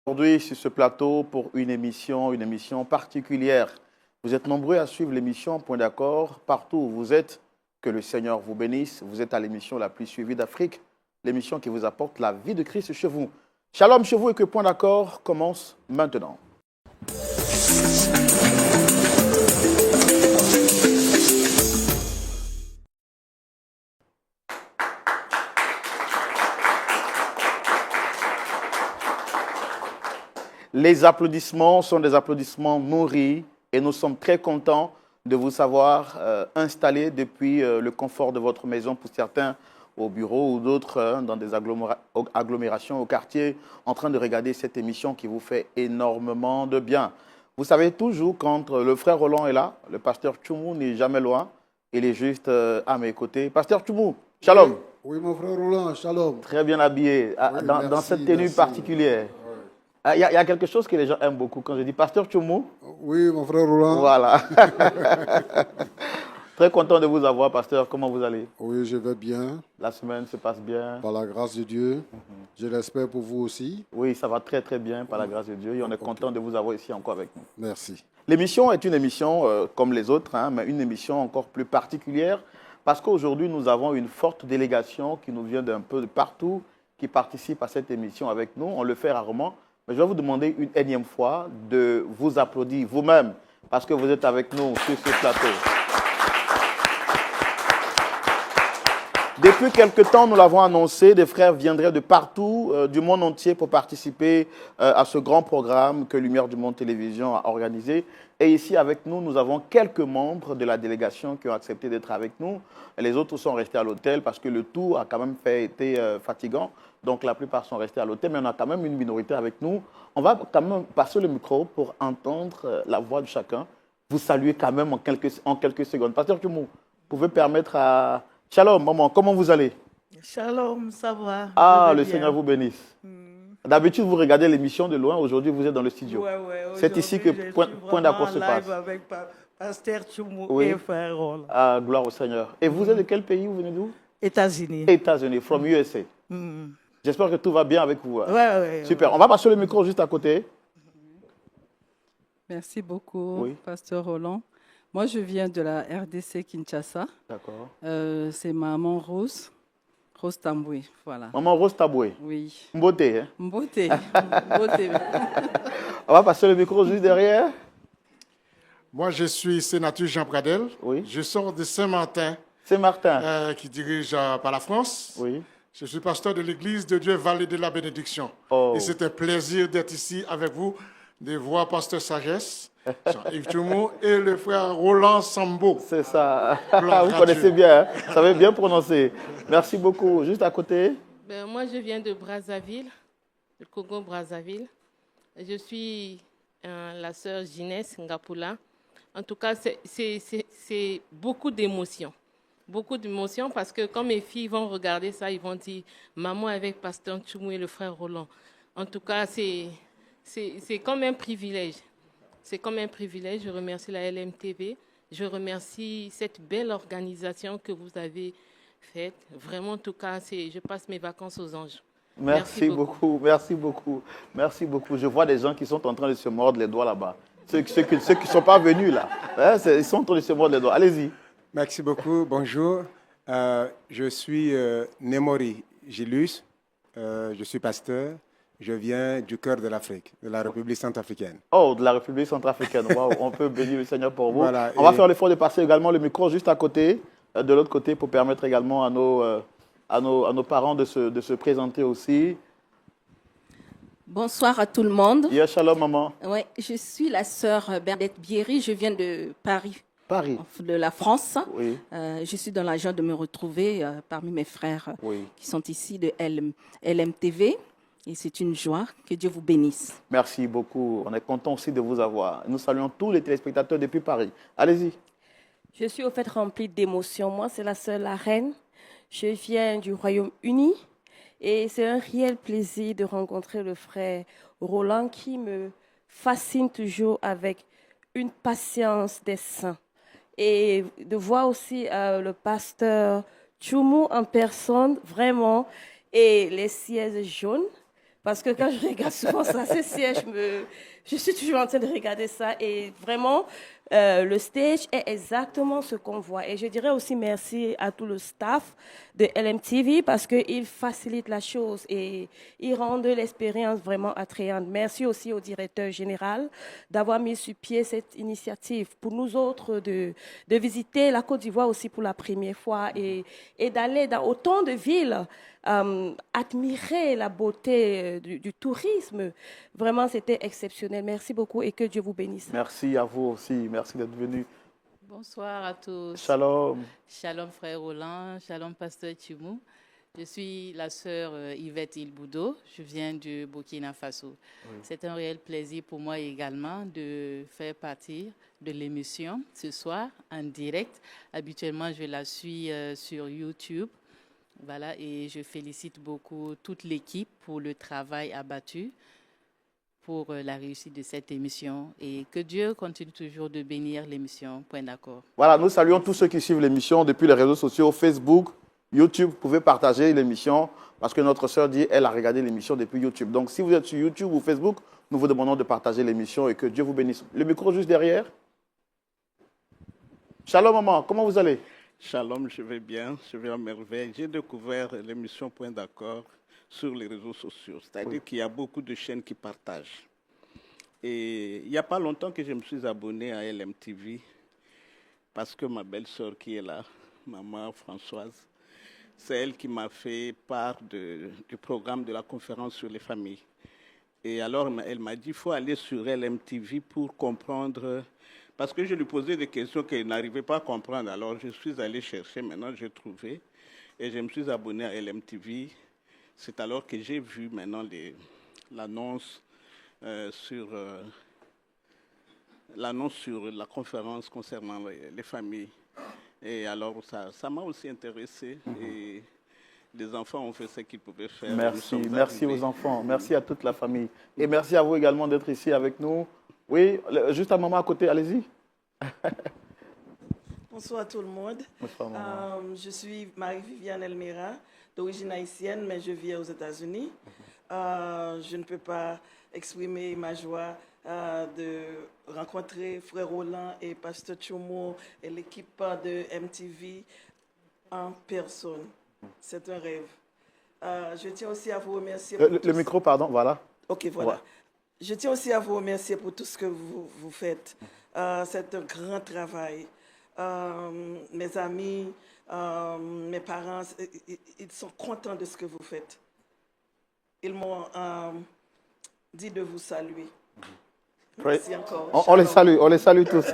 Aujourd'hui, sur ce plateau, pour une émission particulière. Vous êtes nombreux à suivre l'émission Point d'accord partout où vous êtes. Que le Seigneur vous bénisse. Vous êtes à l'émission la plus suivie d'Afrique, l'émission qui vous apporte la vie de Christ chez vous. Shalom chez vous et que Point d'accord commence maintenant. Les applaudissements sont des applaudissements nourris et nous sommes très contents de vous savoir installés depuis le confort de votre maison, pour certains au bureau ou d'autres dans des agglomérations au quartier, en train de regarder cette émission qui vous fait énormément de bien. Vous savez, toujours quand le frère Roland est là, le pasteur Tchoumou n'est jamais loin, il est juste à mes côtés. Pasteur Tchoumou, shalom. Oui, mon frère Roland, shalom. Très bien habillé, Oui, dans cette tenue particulière. Il y a quelque chose que les gens aiment beaucoup quand je dis pasteur Tchoumou. Oui, mon frère Roland. Voilà. Très content de vous avoir, pasteur. Comment vous allez? Oui, je vais bien. La semaine se passe bien. Par la grâce de Dieu. Je l'espère pour vous aussi. Oui, ça va très très bien par la grâce de Dieu et on est content de vous avoir ici encore avec nous. Merci. L'émission est une émission comme les autres, mais une émission encore plus particulière parce qu'aujourd'hui nous avons une forte délégation qui nous vient d'un peu de partout, qui participe à cette émission avec nous. On le fait rarement. Mais je vais vous demander une énième fois de vous applaudir vous-même parce que vous êtes avec nous sur ce plateau. Depuis quelque temps, nous l'avons annoncé, des frères viendraient de partout, du monde entier pour participer à ce grand programme que Lumière du Monde Télévision a organisé. Et ici avec nous, nous avons quelques membres de la délégation qui ont accepté d'être avec nous. Les autres sont restés à l'hôtel parce que le tour a quand même été fatigant. Donc la plupart sont restés à l'hôtel, mais on a quand même une minorité avec nous. On va quand même passer le micro pour entendre la voix de chacun. Vous saluez quand même en quelques secondes. Pasteur Tchoumou, vous pouvez permettre à... Shalom, maman, comment vous allez? Shalom, ça va. Ah, le Seigneur vous bénisse. D'habitude, vous regardez l'émission de loin. Aujourd'hui, vous êtes dans le studio. Ouais, c'est ici que Point d'accord se passe. Avec pasteur Tchoumou Oui. et frère Roland. Ah, gloire au Seigneur. Et vous êtes de quel pays? Vous venez d'où? États-Unis. États-Unis, from USA. J'espère que tout va bien avec vous. Ouais. Super. On va passer le micro juste à côté. Merci beaucoup, Oui. pasteur Roland. Moi, je viens de la RDC Kinshasa. D'accord. C'est maman Rose Tamboué, voilà. Maman Rose Taboué. Oui. Mbote, hein? Mbote. Mbote. On va passer le micro juste derrière. Moi, je suis sénateur Jean Pradel. Oui. Je sors de Saint-Martin, Saint-Martin. qui dirige par la France. Oui. Je suis pasteur de l'église de Dieu Vallée de la Bénédiction. Oh. Et c'est un plaisir d'être ici avec vous, de voir pasteur Sagesse, Jean-Yves Tchoumou et le frère Roland Sambo. C'est ça. Gloire Vous à connaissez Dieu. bien, hein? Vous savez bien prononcer. Merci beaucoup. Juste à côté. Moi, je viens de Brazzaville, du Congo-Brazzaville. Je suis la sœur Ginès Ngapula. En tout cas, c'est beaucoup d'émotions. Beaucoup d'émotions parce que quand mes filles vont regarder ça, ils vont dire « Maman avec pasteur Tchoumou et le frère Roland ». En tout cas, c'est comme un privilège. C'est comme un privilège. Je remercie la LMTV. Je remercie cette belle organisation que vous avez faite. Vraiment, en tout cas, je passe mes vacances aux anges. Merci beaucoup. Merci beaucoup. Merci beaucoup. Je vois des gens qui sont en train de se mordre les doigts là-bas. Ceux qui ne sont pas venus là. Hein, ils sont en train de se mordre les doigts. Allez-y. Merci beaucoup. Bonjour. Je suis Nemori Gilus. Je suis pasteur. Je viens du cœur de l'Afrique, de la République centrafricaine. Oh, de la République centrafricaine. Wow, on peut bénir le Seigneur pour vous. Voilà, on va faire l'effort de passer également le micro juste à côté, de l'autre côté, pour permettre également à nos parents de se présenter aussi. Bonsoir à tout le monde. Yeah, shalom, maman. Ouais, je suis la sœur Bernadette Bierry, je viens de Paris. Paris. De la France. Oui. Je suis dans la joie de me retrouver parmi mes frères qui sont ici de LMTV. Et c'est une joie. Que Dieu vous bénisse. Merci beaucoup. On est content aussi de vous avoir. Nous saluons tous les téléspectateurs depuis Paris. Allez-y. Je suis au fait remplie d'émotions. Moi, c'est la sœur La Reine. Je viens du Royaume-Uni. Et c'est un réel plaisir de rencontrer le frère Roland qui me fascine toujours avec une patience des saints. Et de voir aussi le pasteur Tchoumou en personne, vraiment, et les sièges jaunes. Parce que quand je regarde souvent ça, c'est siège, je suis toujours en train de regarder ça. Et vraiment, le stage est exactement ce qu'on voit. Et je dirais aussi merci à tout le staff de LMTV parce qu'ils facilitent la chose et ils rendent l'expérience vraiment attrayante. Merci aussi au directeur général d'avoir mis sur pied cette initiative pour nous autres de visiter la Côte d'Ivoire aussi pour la première fois et d'aller dans autant de villes. Admirer la beauté du tourisme. Vraiment, c'était exceptionnel. Merci beaucoup et que Dieu vous bénisse. Merci à vous aussi. Merci d'être venu. Bonsoir à tous. Shalom. Shalom frère Roland, shalom pasteur Tchimou. Je suis la sœur Yvette Ilboudo, je viens du Burkina Faso. Oui. C'est un réel plaisir pour moi également de faire partie de l'émission ce soir en direct. Habituellement, je la suis sur YouTube. Voilà, et je félicite beaucoup toute l'équipe pour le travail abattu pour la réussite de cette émission et que Dieu continue toujours de bénir l'émission. Point d'accord. Voilà, nous saluons tous ceux qui suivent l'émission depuis les réseaux sociaux, Facebook, YouTube. Vous pouvez partager l'émission parce que notre sœur dit elle a regardé l'émission depuis YouTube. Donc, si vous êtes sur YouTube ou Facebook, nous vous demandons de partager l'émission et que Dieu vous bénisse. Le micro juste derrière. Shalom maman, comment vous allez? Shalom, je vais bien, je vais à merveille. J'ai découvert l'émission Point d'accord sur les réseaux sociaux. C'est-à-dire qu'il y a beaucoup de chaînes qui partagent. Et il n'y a pas longtemps que je me suis abonné à LMTV parce que ma belle-sœur qui est là, maman Françoise, c'est elle qui m'a fait part du programme de la conférence sur les familles. Et alors, elle m'a dit qu'il faut aller sur LMTV pour comprendre... Parce que je lui posais des questions qu'elle n'arrivait pas à comprendre. Alors, je suis allé chercher. Maintenant, j'ai trouvé. Et je me suis abonné à LMTV. C'est alors que j'ai vu maintenant l'annonce sur la conférence concernant les familles. Et alors, ça m'a aussi intéressé. Et les enfants ont fait ce qu'ils pouvaient faire. Merci aux enfants. Merci à toute la famille. Et merci à vous également d'être ici avec nous. Oui, juste un moment à côté, allez-y. Bonsoir à tout le monde. Bonsoir, je suis Marie-Viviane Elmira, d'origine haïtienne, mais je vis aux États-Unis. Je ne peux pas exprimer ma joie de rencontrer Frère Roland et Pasteur Tchoumo et l'équipe de MTV en personne. C'est un rêve. Je tiens aussi à vous remercier. Le micro, pardon, voilà. Ok, voilà. Ouais. Je tiens aussi à vous remercier pour tout ce que vous faites. C'est un grand travail. Mes amis, mes parents, ils sont contents de ce que vous faites. Ils m'ont dit de vous saluer. Merci encore. On les salue tous.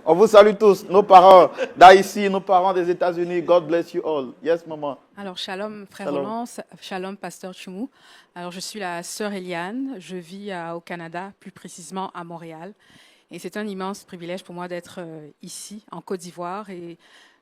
On vous salue tous, nos parents d'Haïti, nos parents des États-Unis. God bless you all. Yes, maman. Alors, shalom, frère Roland, shalom, pasteur Tchoumo. Alors, je suis la sœur Eliane. Je vis au Canada, plus précisément à Montréal. Et c'est un immense privilège pour moi d'être ici, en Côte d'Ivoire, et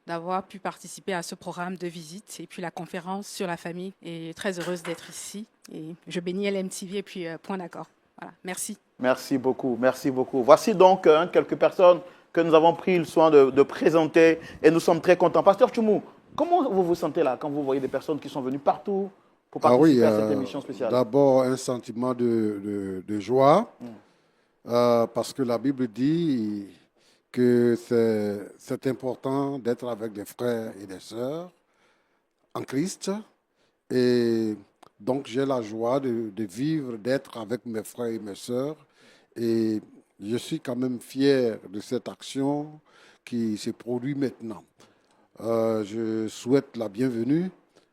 d'avoir pu participer à ce programme de visite et puis la conférence sur la famille. Et très heureuse d'être ici. Et je bénis LMTV et puis point d'accord. Voilà, merci. Merci beaucoup, merci beaucoup. Voici donc quelques personnes que nous avons pris le soin de présenter et nous sommes très contents. Pasteur Tchoumo, comment vous vous sentez là quand vous voyez des personnes qui sont venues partout pour participer à cette émission spéciale? D'abord, un sentiment de joie parce que la Bible dit que c'est important d'être avec des frères et des sœurs en Christ et donc, j'ai la joie de vivre, d'être avec mes frères et mes sœurs. Et je suis quand même fier de cette action qui se produit maintenant. Je souhaite la bienvenue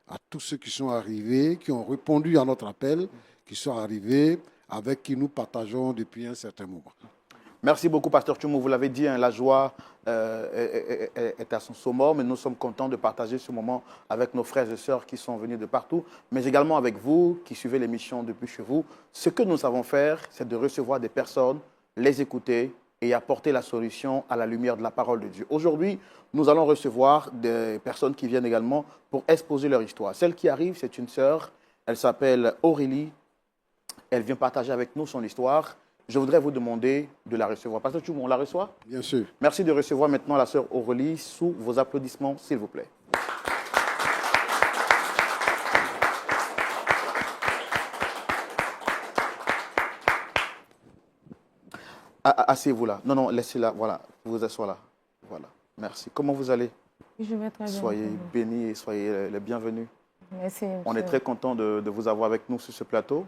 à tous ceux qui sont arrivés, qui ont répondu à notre appel, qui sont arrivés, avec qui nous partageons depuis un certain moment. Merci beaucoup, Pasteur Tchoumo. Vous l'avez dit, hein, la joie est à son summum, mais nous sommes contents de partager ce moment avec nos frères et sœurs qui sont venus de partout, mais également avec vous qui suivez l'émission depuis chez vous. Ce que nous savons faire, c'est de recevoir des personnes, les écouter et apporter la solution à la lumière de la parole de Dieu. Aujourd'hui, nous allons recevoir des personnes qui viennent également pour exposer leur histoire. Celle qui arrive, c'est une sœur, elle s'appelle Aurélie. Elle vient partager avec nous son histoire. Je voudrais vous demander de la recevoir. Pasteur Tchoumo, on la reçoit? Bien sûr. Merci de recevoir maintenant la sœur Aurélie sous vos applaudissements, s'il vous plaît. Asseyez-vous là. Non, laissez-la. Voilà, vous asseyez là. Voilà, merci. Comment vous allez? Je vais très bien. Soyez bénis et soyez les bienvenus. Merci. On est très content de vous avoir avec nous sur ce plateau.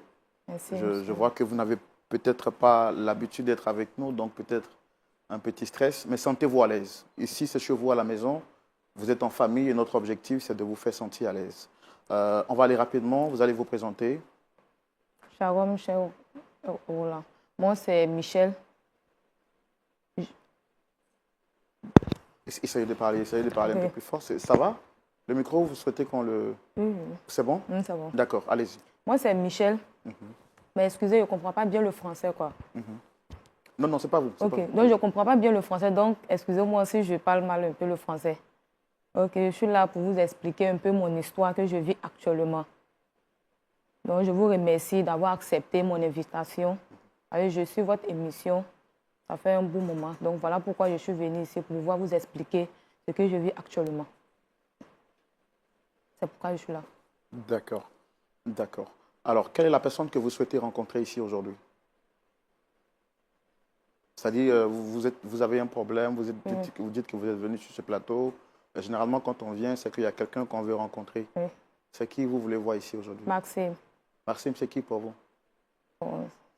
Merci. Je vois que vous n'avez peut-être pas l'habitude d'être avec nous, donc peut-être un petit stress, mais sentez-vous à l'aise. Ici, c'est chez vous à la maison. Vous êtes en famille et notre objectif, c'est de vous faire sentir à l'aise. On va aller rapidement. Vous allez vous présenter. Shalom, cher Roland. Moi, c'est Michel. Essayez de parler un peu plus fort. Ça va? Le micro, vous souhaitez qu'on le... C'est bon? C'est bon. D'accord, allez-y. Moi, c'est Michel. Mais excusez, je ne comprends pas bien le français, quoi. Non, c'est pas vous. Ok, donc je ne comprends pas bien le français, donc excusez-moi si je parle mal un peu le français. Ok, je suis là pour vous expliquer un peu mon histoire que je vis actuellement. Donc, je vous remercie d'avoir accepté mon invitation. Allez, je suis votre émission. Ça fait un bon moment. Donc, voilà pourquoi je suis venue ici, pour pouvoir vous expliquer ce que je vis actuellement. C'est pourquoi je suis là. D'accord. Alors, quelle est la personne que vous souhaitez rencontrer ici aujourd'hui? C'est-à-dire, vous avez un problème, vous dites que vous êtes venu sur ce plateau. Généralement, quand on vient, c'est qu'il y a quelqu'un qu'on veut rencontrer. Oui. C'est qui vous voulez voir ici aujourd'hui? Maxime. Maxime, c'est qui pour vous?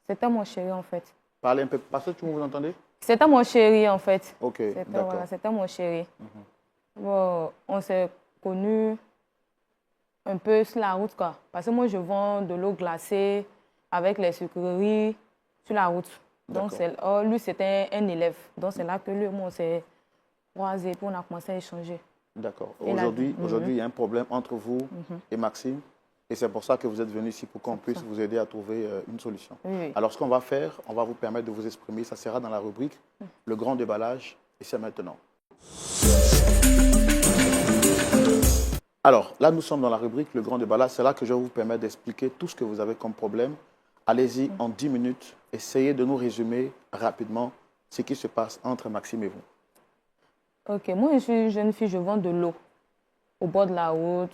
C'était mon chéri, en fait. Parlez un peu. Parce que vous entendez? C'était mon chéri, en fait. Ok, d'accord. Voilà, c'était mon chéri. Bon, on s'est connus un peu sur la route, quoi. Parce que moi, je vends de l'eau glacée avec les sucreries sur la route. Donc, lui, c'était un élève. Donc, c'est là que lui, moi, on s'est croisés, puis on a commencé à échanger. D'accord. Aujourd'hui, il y a un problème entre vous et Maxime. Et c'est pour ça que vous êtes venu ici, pour qu'on puisse vous aider à trouver une solution. Oui. Alors, ce qu'on va faire, on va vous permettre de vous exprimer. Ça sera dans la rubrique « Le grand déballage ». Et c'est maintenant. Alors, là, nous sommes dans la rubrique « Le grand déballage ». C'est là que je vais vous permettre d'expliquer tout ce que vous avez comme problème. Allez-y en 10 minutes. Essayez de nous résumer rapidement ce qui se passe entre Maxime et vous. Ok, moi, je suis une jeune fille, je vends de l'eau au bord de la route.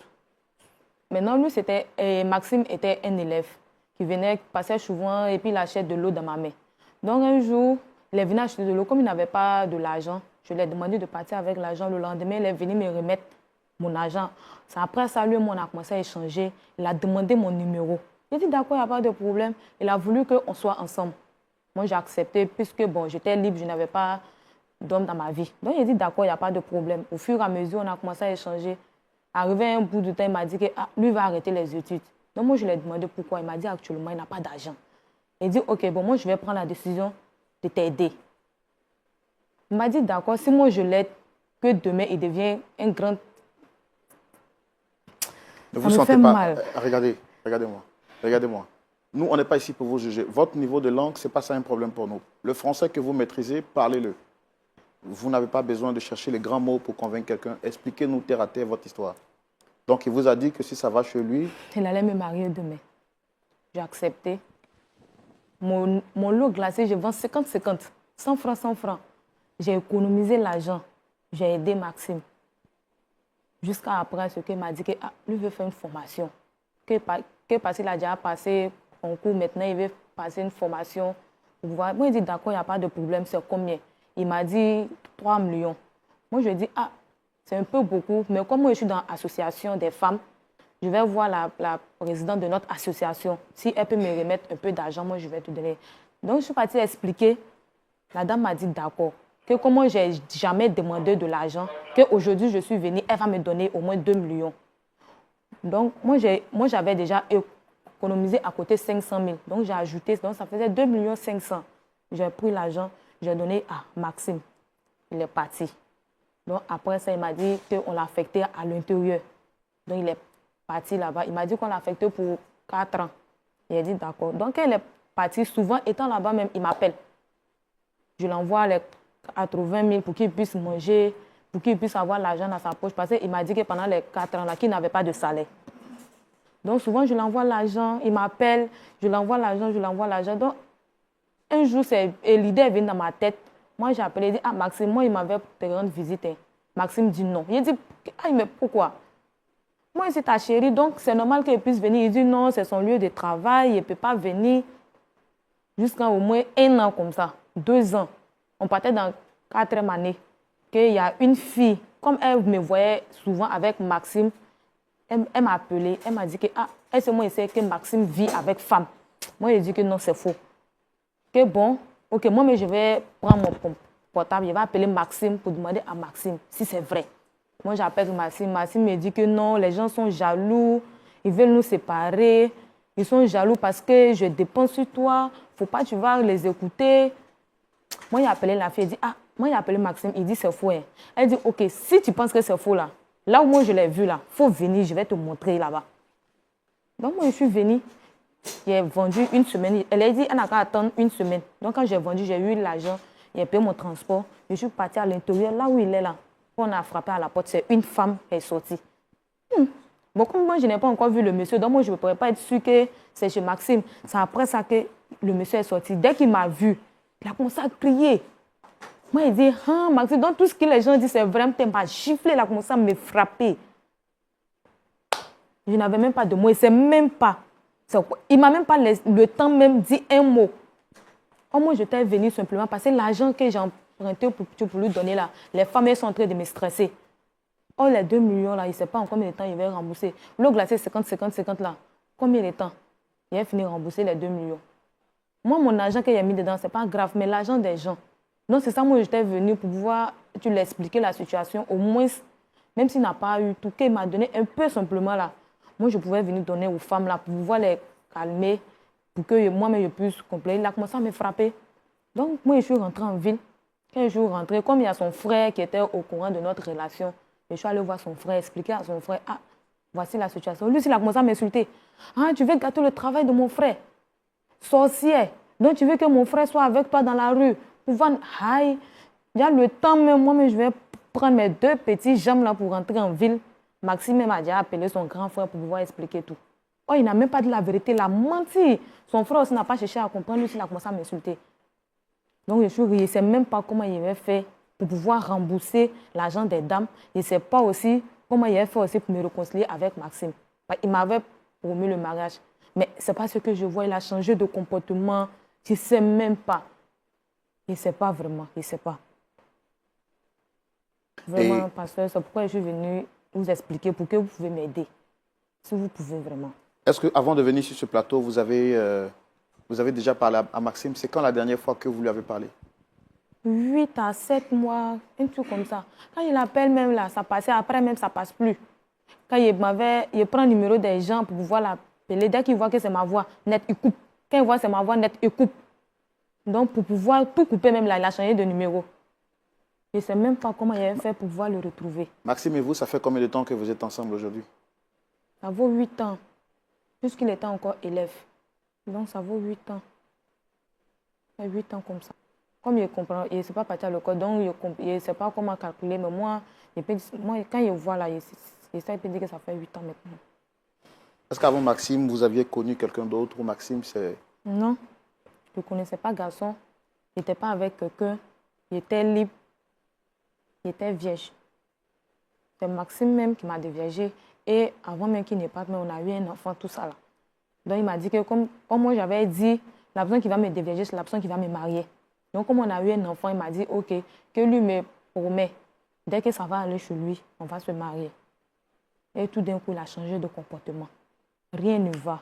Maintenant, Maxime était un élève qui venait, passait souvent et puis il achète de l'eau dans ma main. Donc, un jour, il est venu acheter de l'eau. Comme il n'avait pas de l'argent, je lui ai demandé de partir avec l'argent. Le lendemain, il est venu me remettre mon argent. C'est après ça, lui, on a commencé à échanger. Il a demandé mon numéro. J'ai dit, d'accord, il n'y a pas de problème. Il a voulu qu'on soit ensemble. Moi, j'ai accepté puisque, bon, j'étais libre, je n'avais pas d'homme dans ma vie. Donc, j'ai dit, d'accord, il n'y a pas de problème. Au fur et à mesure, on a commencé à échanger. Arrivé à un bout de temps, il m'a dit que lui va arrêter les études. Donc, moi, je lui ai demandé pourquoi. Il m'a dit, actuellement, il n'a pas d'argent. Il dit, ok, bon, moi, je vais prendre la décision de t'aider. Il m'a dit, d'accord, si moi, je l'aide, que demain, il devient un grand... Ne vous sentez pas... Mal. Regardez-moi. Nous, on n'est pas ici pour vous juger. Votre niveau de langue, ce n'est pas ça un problème pour nous. Le français que vous maîtrisez, parlez-le. Vous n'avez pas besoin de chercher les grands mots pour convaincre quelqu'un. Expliquez-nous terre à terre votre histoire. Donc, il vous a dit que si ça va chez lui... Il allait me marier demain. J'ai accepté. Mon lot glacé, je vends 50-50. 100 francs, 100 francs. J'ai économisé l'argent. J'ai aidé Maxime. Jusqu'à après, ce qu'il m'a dit que lui veut faire une formation. Parce qu'il a déjà passé un cours, maintenant il veut passer une formation. Moi, il dit d'accord, il n'y a pas de problème, c'est combien? Il m'a dit 3 millions. Moi, je lui ai dit, c'est un peu beaucoup, mais comme moi, je suis dans l'association des femmes, je vais voir la présidente de notre association. Si elle peut me remettre un peu d'argent, moi, je vais te donner. Donc, je suis partie expliquer. La dame m'a dit d'accord. Que comme moi, je n'ai jamais demandé de l'argent, qu'aujourd'hui, je suis venue, elle va me donner au moins 2 millions. Donc, moi, j'avais déjà économisé à côté 500 000. Donc, j'ai ajouté, donc ça faisait 2 500 000. J'ai pris l'argent, j'ai donné à Maxime. Il est parti. Donc, après ça, il m'a dit qu'on l'a affecté à l'intérieur. Donc, il est parti là-bas. Il m'a dit qu'on l'a affecté pour 4 ans. Il a dit d'accord. Donc, elle est partie, souvent, étant là-bas même, il m'appelle. Je l'envoie les 80 000 pour qu'il puisse manger, pour qu'il puisse avoir l'argent dans sa poche. Parce qu'il m'a dit que pendant les 4 ans, là, qu'il n'avait pas de salaire. Donc, souvent, je l'envoie l'argent, il m'appelle, je l'envoie l'argent. Donc, un jour, l'idée est venue dans ma tête. Moi, j'ai appelé, il dit, Maxime, moi, il m'avait te rendre visite. Maxime dit non. Il dit, mais pourquoi? Moi, c'est ta chérie, donc c'est normal qu'elle puisse venir. Il dit non, c'est son lieu de travail, il ne peut pas venir jusqu'à au moins 1 an comme ça. 2 ans. On partait dans 4e année. Qu'il y a une fille, comme elle me voyait souvent avec Maxime, elle m'a appelé, elle m'a dit que elle sait moi que Maxime vit avec femme. Moi, j'ai dit que non, c'est faux. Que bon, ok, moi, mais je vais prendre mon portable, je vais appeler Maxime pour demander à Maxime si c'est vrai. Moi, j'appelle Maxime. Maxime me dit que non, les gens sont jaloux, ils veulent nous séparer. Ils sont jaloux parce que je dépense sur toi. Faut pas que tu vas les écouter. Moi, j'ai appelé la fille, elle dit moi, j'ai appelé Maxime, il dit c'est faux. Hein. Elle dit, ok, si tu penses que c'est faux là, là où moi je l'ai vu là, faut venir, je vais te montrer là-bas. Donc moi, je suis venue, j'ai vendu 1 semaine. Elle a dit, elle n'a qu'à attendre 1 semaine. Donc quand j'ai vendu, j'ai eu l'argent, j'ai payé mon transport. Je suis partie à l'intérieur, là où il est là. On a frappé à la porte, c'est une femme qui est sortie. Bon, comme moi, je n'ai pas encore vu le monsieur, donc moi, je ne pourrais pas être sûre que c'est chez Maxime. C'est après ça que le monsieur est sorti. Dès qu'il m'a vu, il a commencé à crier. Moi, il dit, Maxime, donc tout ce que les gens disent, c'est vraiment, tu m'as giflé, il a commencé à me frapper. Je n'avais même pas de mots, il ne sait même pas. Il ne m'a même pas le temps même dit un mot. Moi, j'étais venue simplement parce que l'argent que j'ai emprunté pour lui donner là, les femmes, elles sont en train de me stresser. Oh, les 2 millions là, il ne sait pas en combien de temps il va rembourser. L'eau glacée 50 là, combien de temps il va finir de rembourser les 2 millions. Moi, mon argent que j'ai mis dedans, ce n'est pas grave, mais l'argent des gens. Donc, c'est ça, moi, j'étais venue pour pouvoir tu lui expliquer la situation, au moins, même s'il n'a pas eu tout, qu'il m'a donné un peu simplement là. Moi, je pouvais venir donner aux femmes là pour pouvoir les calmer, pour que moi-même je puisse compléter. Il a commencé à me frapper. Donc, moi, je suis rentrée en ville. Quand je suis rentrée, comme il y a son frère qui était au courant de notre relation, je suis allée voir son frère, expliquer à son frère, voici la situation. Lui, il a commencé à m'insulter. Tu veux gâter le travail de mon frère. Sorcière. Donc, tu veux que mon frère soit avec toi dans la rue. Pour vendre. Il y a le temps, même moi, mais je vais prendre mes 2 petits jambes là pour rentrer en ville. Maxime m'a déjà appelé son grand frère pour pouvoir expliquer tout. Oh, il n'a même pas dit la vérité, il a menti. Son frère aussi n'a pas cherché à comprendre, lui, il a commencé à m'insulter. Donc, je suis ri, il ne sait même pas comment il avait fait pour pouvoir rembourser l'argent des dames. Il ne sait pas aussi comment il avait fait aussi pour me réconcilier avec Maxime. Il m'avait promis le mariage. Mais ce n'est pas ce que je vois, il a changé de comportement. Je ne sais même pas. Il ne sait pas vraiment, il ne sait pas. Vraiment, pasteur, c'est pourquoi je suis venue vous expliquer pour que vous pouvez m'aider. Si vous pouvez vraiment. Est-ce qu'avant de venir sur ce plateau, vous avez déjà parlé à Maxime? C'est quand la dernière fois que vous lui avez parlé? 8 à 7 mois, un truc comme ça. Quand il appelle même là, ça passait, après même ça passe plus. Quand il prend le numéro des gens pour pouvoir l'appeler, dès qu'il voit que c'est ma voix, net, il coupe. Quand il voit que c'est ma voix, net, il coupe. Donc pour pouvoir tout couper même là, il a changé de numéro. Je ne sais même pas comment il a fait pour pouvoir le retrouver. Maxime et vous, ça fait combien de temps que vous êtes ensemble aujourd'hui? Ça vaut 8 ans, puisqu'il était encore élève. Donc ça vaut 8 ans. 8 ans comme ça. Comme il comprend, il ne sait pas partir à l'école, donc il ne sait pas comment calculer. Mais moi quand il voit là, il peut dire que ça fait 8 ans maintenant. Est-ce qu'avant Maxime, vous aviez connu quelqu'un d'autre ou Maxime, c'est... Non, je ne connaissais pas garçon. Il n'était pas avec quelqu'un. Il était libre. Il était vierge. C'est Maxime même qui m'a déviagé. Et avant même qu'il n'ait pas, mais on a eu un enfant, tout ça là. Donc il m'a dit que comme moi j'avais dit, la personne qui va me déviager, c'est la personne qui va me marier. Donc comme on a eu un enfant, il m'a dit ok, que lui me promet, dès que ça va aller chez lui, on va se marier. Et tout d'un coup, il a changé de comportement. Rien ne va.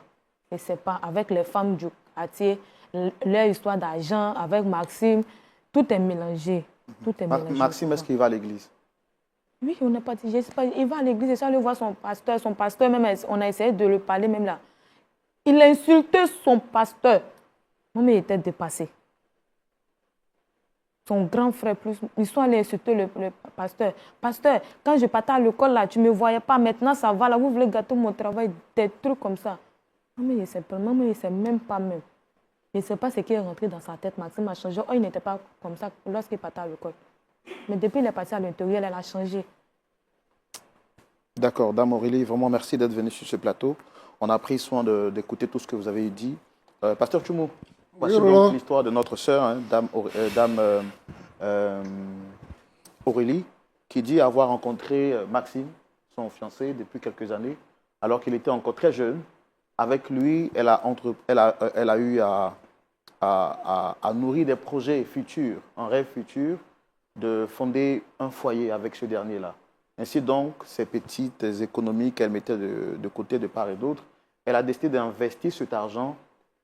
Et c'est pas avec les femmes du quartier, leur histoire d'argent, avec Maxime, tout est mélangé. Tout est mélangé. Maxime, est-ce qu'il va à l'église? Oui, on n'a pas dit, je sais pas, il va à l'église et ça, il voit son pasteur même, on a essayé de le parler même là. Il a insulté son pasteur. Moi, mais il était dépassé. Son grand frère plus, ils sont allés insulter le pasteur. Pasteur, quand je partais à l'école là, tu ne me voyais pas, maintenant ça va là, vous voulez gâter mon travail, des trucs comme ça. Non, mais il ne sait même pas même. Je ne sais pas ce qui est rentré dans sa tête. Maxime a changé. Oh, il n'était pas comme ça lorsqu'il partait à l'école. Mais depuis qu'il est parti à l'intérieur, elle a changé. D'accord, Dame Aurélie, vraiment merci d'être venue sur ce plateau. On a pris soin d'écouter tout ce que vous avez dit. Pasteur Tchoumou, voici donc l'histoire de notre sœur, hein, Dame Aurélie, qui dit avoir rencontré Maxime, son fiancé, depuis quelques années, alors qu'il était encore très jeune. Avec lui, elle a eu à a nourri des projets futurs, un rêve futur de fonder un foyer avec ce dernier-là. Ainsi donc, ces petites économies qu'elle mettait de côté de part et d'autre, elle a décidé d'investir cet argent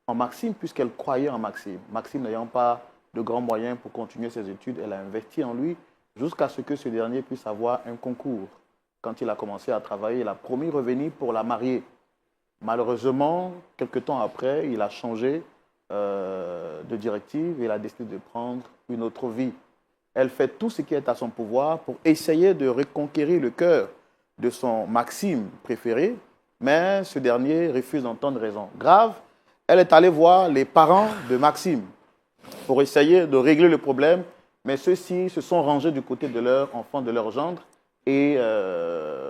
en Maxime puisqu'elle croyait en Maxime. Maxime n'ayant pas de grands moyens pour continuer ses études, elle a investi en lui jusqu'à ce que ce dernier puisse avoir un concours. Quand il a commencé à travailler, il a promis revenir pour la marier. Malheureusement, quelques temps après, il a changé de directive et il a décidé de prendre une autre vie. Elle fait tout ce qui est à son pouvoir pour essayer de reconquérir le cœur de son Maxime préféré, mais ce dernier refuse d'entendre raison. Grave, elle est allée voir les parents de Maxime pour essayer de régler le problème, mais ceux-ci se sont rangés du côté de leur enfant, de leur gendre, et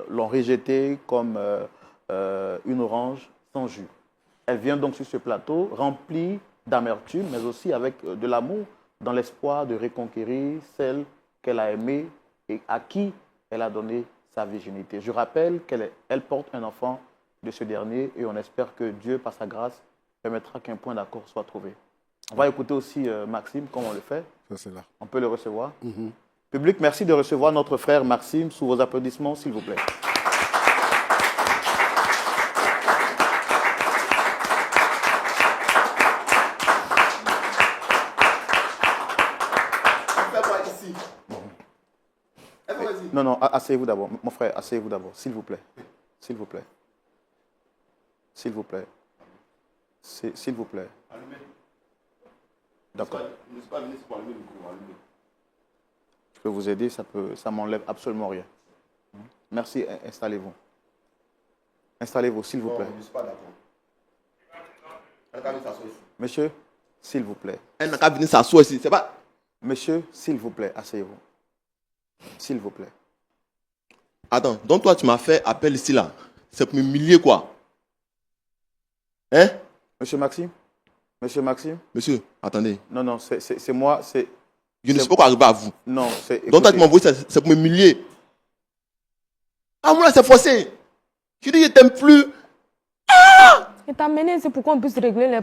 l'ont rejeté comme une orange sans jus. Elle vient donc sur ce plateau remplie d'amertume, mais aussi avec de l'amour, dans l'espoir de reconquérir celle qu'elle a aimée et à qui elle a donné sa virginité. Je rappelle qu'elle porte un enfant de ce dernier et on espère que Dieu, par sa grâce, permettra qu'un point d'accord soit trouvé. On va écouter aussi Maxime, comme on le fait. Ça, c'est là. On peut le recevoir. Public, merci de recevoir notre frère Maxime sous vos applaudissements, s'il vous plaît. Non, non, asseyez-vous d'abord. Mon frère, asseyez-vous d'abord, s'il vous plaît. S'il vous plaît. S'il vous plaît. S'il vous plaît. D'accord. Je peux vous aider, ça m'enlève absolument rien. Merci, installez-vous. Installez-vous, s'il vous plaît. Monsieur, s'il vous plaît. Elle n'a qu'à venir s'asseoir ici, c'est pas... Monsieur, s'il vous plaît, asseyez-vous. S'il vous plaît. Attends, donc toi tu m'as fait appel ici là. C'est pour m'humilier quoi? Hein? Monsieur Maxime? Monsieur Maxime? Monsieur, attendez. Non, non, c'est moi, c'est... Je ne sais pas quoi arriver à vous. Non, c'est... Donc toi tu m'as envoyé, c'est pour m'humilier. Ah moi là c'est forcé. Je dis je t'aime plus. Ah! Il t'a amené, c'est pour qu'on puisse régler les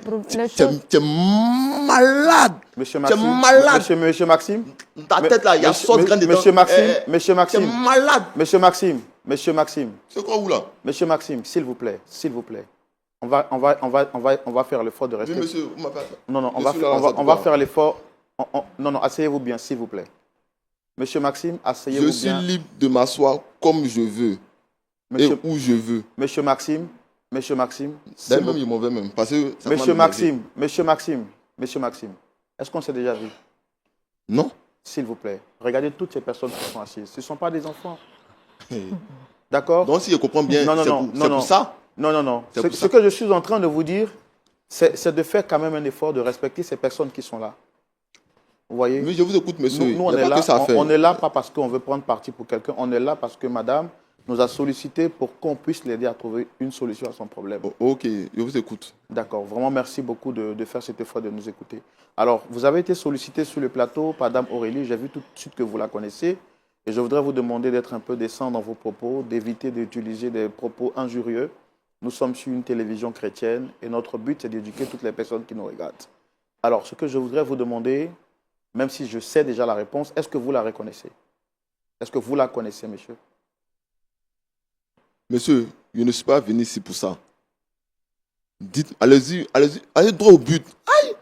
choses. Tu es malade. Monsieur Maxime. Tu es malade. Monsieur Maxime. Ta tête là, il y a sauce grande dedans. Monsieur Maxime. Monsieur Maxime. Tu es malade. Monsieur Maxime. Monsieur Maxime. C'est quoi vous là? Monsieur Maxime, s'il vous plaît. S'il vous plaît. On va faire l'effort de rester. Oui, monsieur, vous m'avez fait. Non, non, on va faire l'effort. Non, non, asseyez-vous bien, s'il vous plaît. Monsieur Maxime, asseyez-vous bien. Je suis libre de m'asseoir comme je veux. Et où je veux. Monsieur Maxime. Monsieur Maxime. D'ailleurs, même, il m'en veut même. Parce que ça Monsieur Maxime. Monsieur Maxime. Monsieur Maxime. Est-ce qu'on s'est déjà vu? Non. S'il vous plaît. Regardez toutes ces personnes qui sont assises. Ce ne sont pas des enfants. D'accord? Donc, si je comprends bien, c'est pour ça? Non, non, non. Ce que je suis en train de vous dire, c'est de faire quand même un effort de respecter ces personnes qui sont là. Vous voyez? Oui, je vous écoute, monsieur. Nous on est là pas parce qu'on veut prendre parti pour quelqu'un. On est là parce que madame nous a sollicité pour qu'on puisse l'aider à trouver une solution à son problème. Ok, je vous écoute. D'accord. Vraiment, merci beaucoup de faire cet effort de nous écouter. Alors, vous avez été sollicité sur le plateau par Dame Aurélie. J'ai vu tout de suite que vous la connaissez. Et je voudrais vous demander d'être un peu décent dans vos propos, d'éviter d'utiliser des propos injurieux. Nous sommes sur une télévision chrétienne et notre but, c'est d'éduquer toutes les personnes qui nous regardent. Alors, ce que je voudrais vous demander, même si je sais déjà la réponse, est-ce que vous la reconnaissez? Est-ce que vous la connaissez, monsieur? Monsieur, je ne suis pas venu ici pour ça. Dites, allez-y, allez droit au but. Aïe!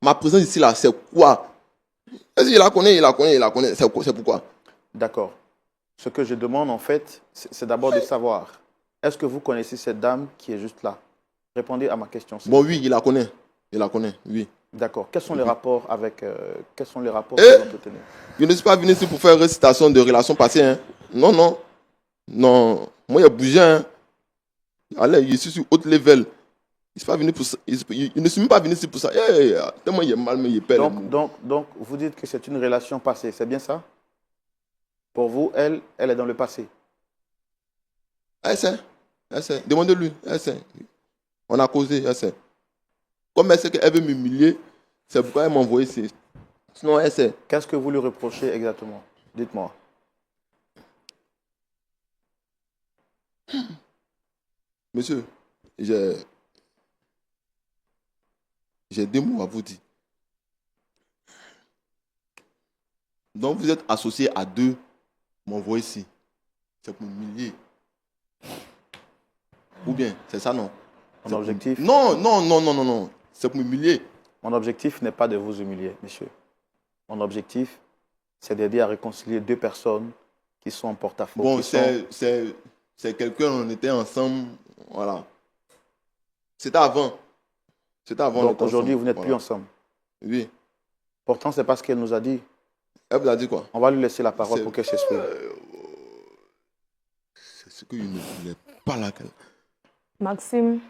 Ma présence ici, là, c'est quoi? Est-ce qu'il la connaît, c'est pourquoi? D'accord. Ce que je demande, en fait, c'est d'abord de savoir, est-ce que vous connaissez cette dame qui est juste là? Répondez à ma question. Bon, oui, il la connaît, oui. D'accord. Quels sont les rapports avec... quels sont les rapports que vous entretenez? Je ne suis pas venu ici pour faire une récitation de relations passées. Hein. Non, non. Non. Moi, il y a bougé. Hein. Allez, je suis sur haut level. Je ne suis même pas venu ici pour ça. Tellement il est mal, mais il est père. Donc, vous dites que c'est une relation passée. C'est bien ça? Pour vous, elle est dans le passé. Elle sait. Demandez-lui. Elle sait. On a causé. Elle sait. Comme elle sait qu'elle veut m'humilier, c'est pourquoi elle m'a envoyé ici. Sinon, elle sait. Qu'est-ce que vous lui reprochez exactement? Dites-moi. Monsieur, j'ai 2 mots à vous dire. Donc vous êtes associé à deux, m'envoyer ici. C'est pour m'humilier. Ou bien, c'est ça, non? Mon objectif? Non. C'est pour m'humilier. Mon objectif n'est pas de vous humilier, monsieur. Mon objectif, c'est d'aider à réconcilier deux personnes qui sont en porte-à-faux. Bon, c'est quelqu'un, on était ensemble, voilà. C'était avant. Donc aujourd'hui, vous n'êtes plus ensemble. Oui. Pourtant, c'est pas ce qu'elle nous a dit. Elle vous a dit quoi? On va lui laisser la parole pour qu'elle s'exprime. C'est ce que je ne voulais pas là. Maxime,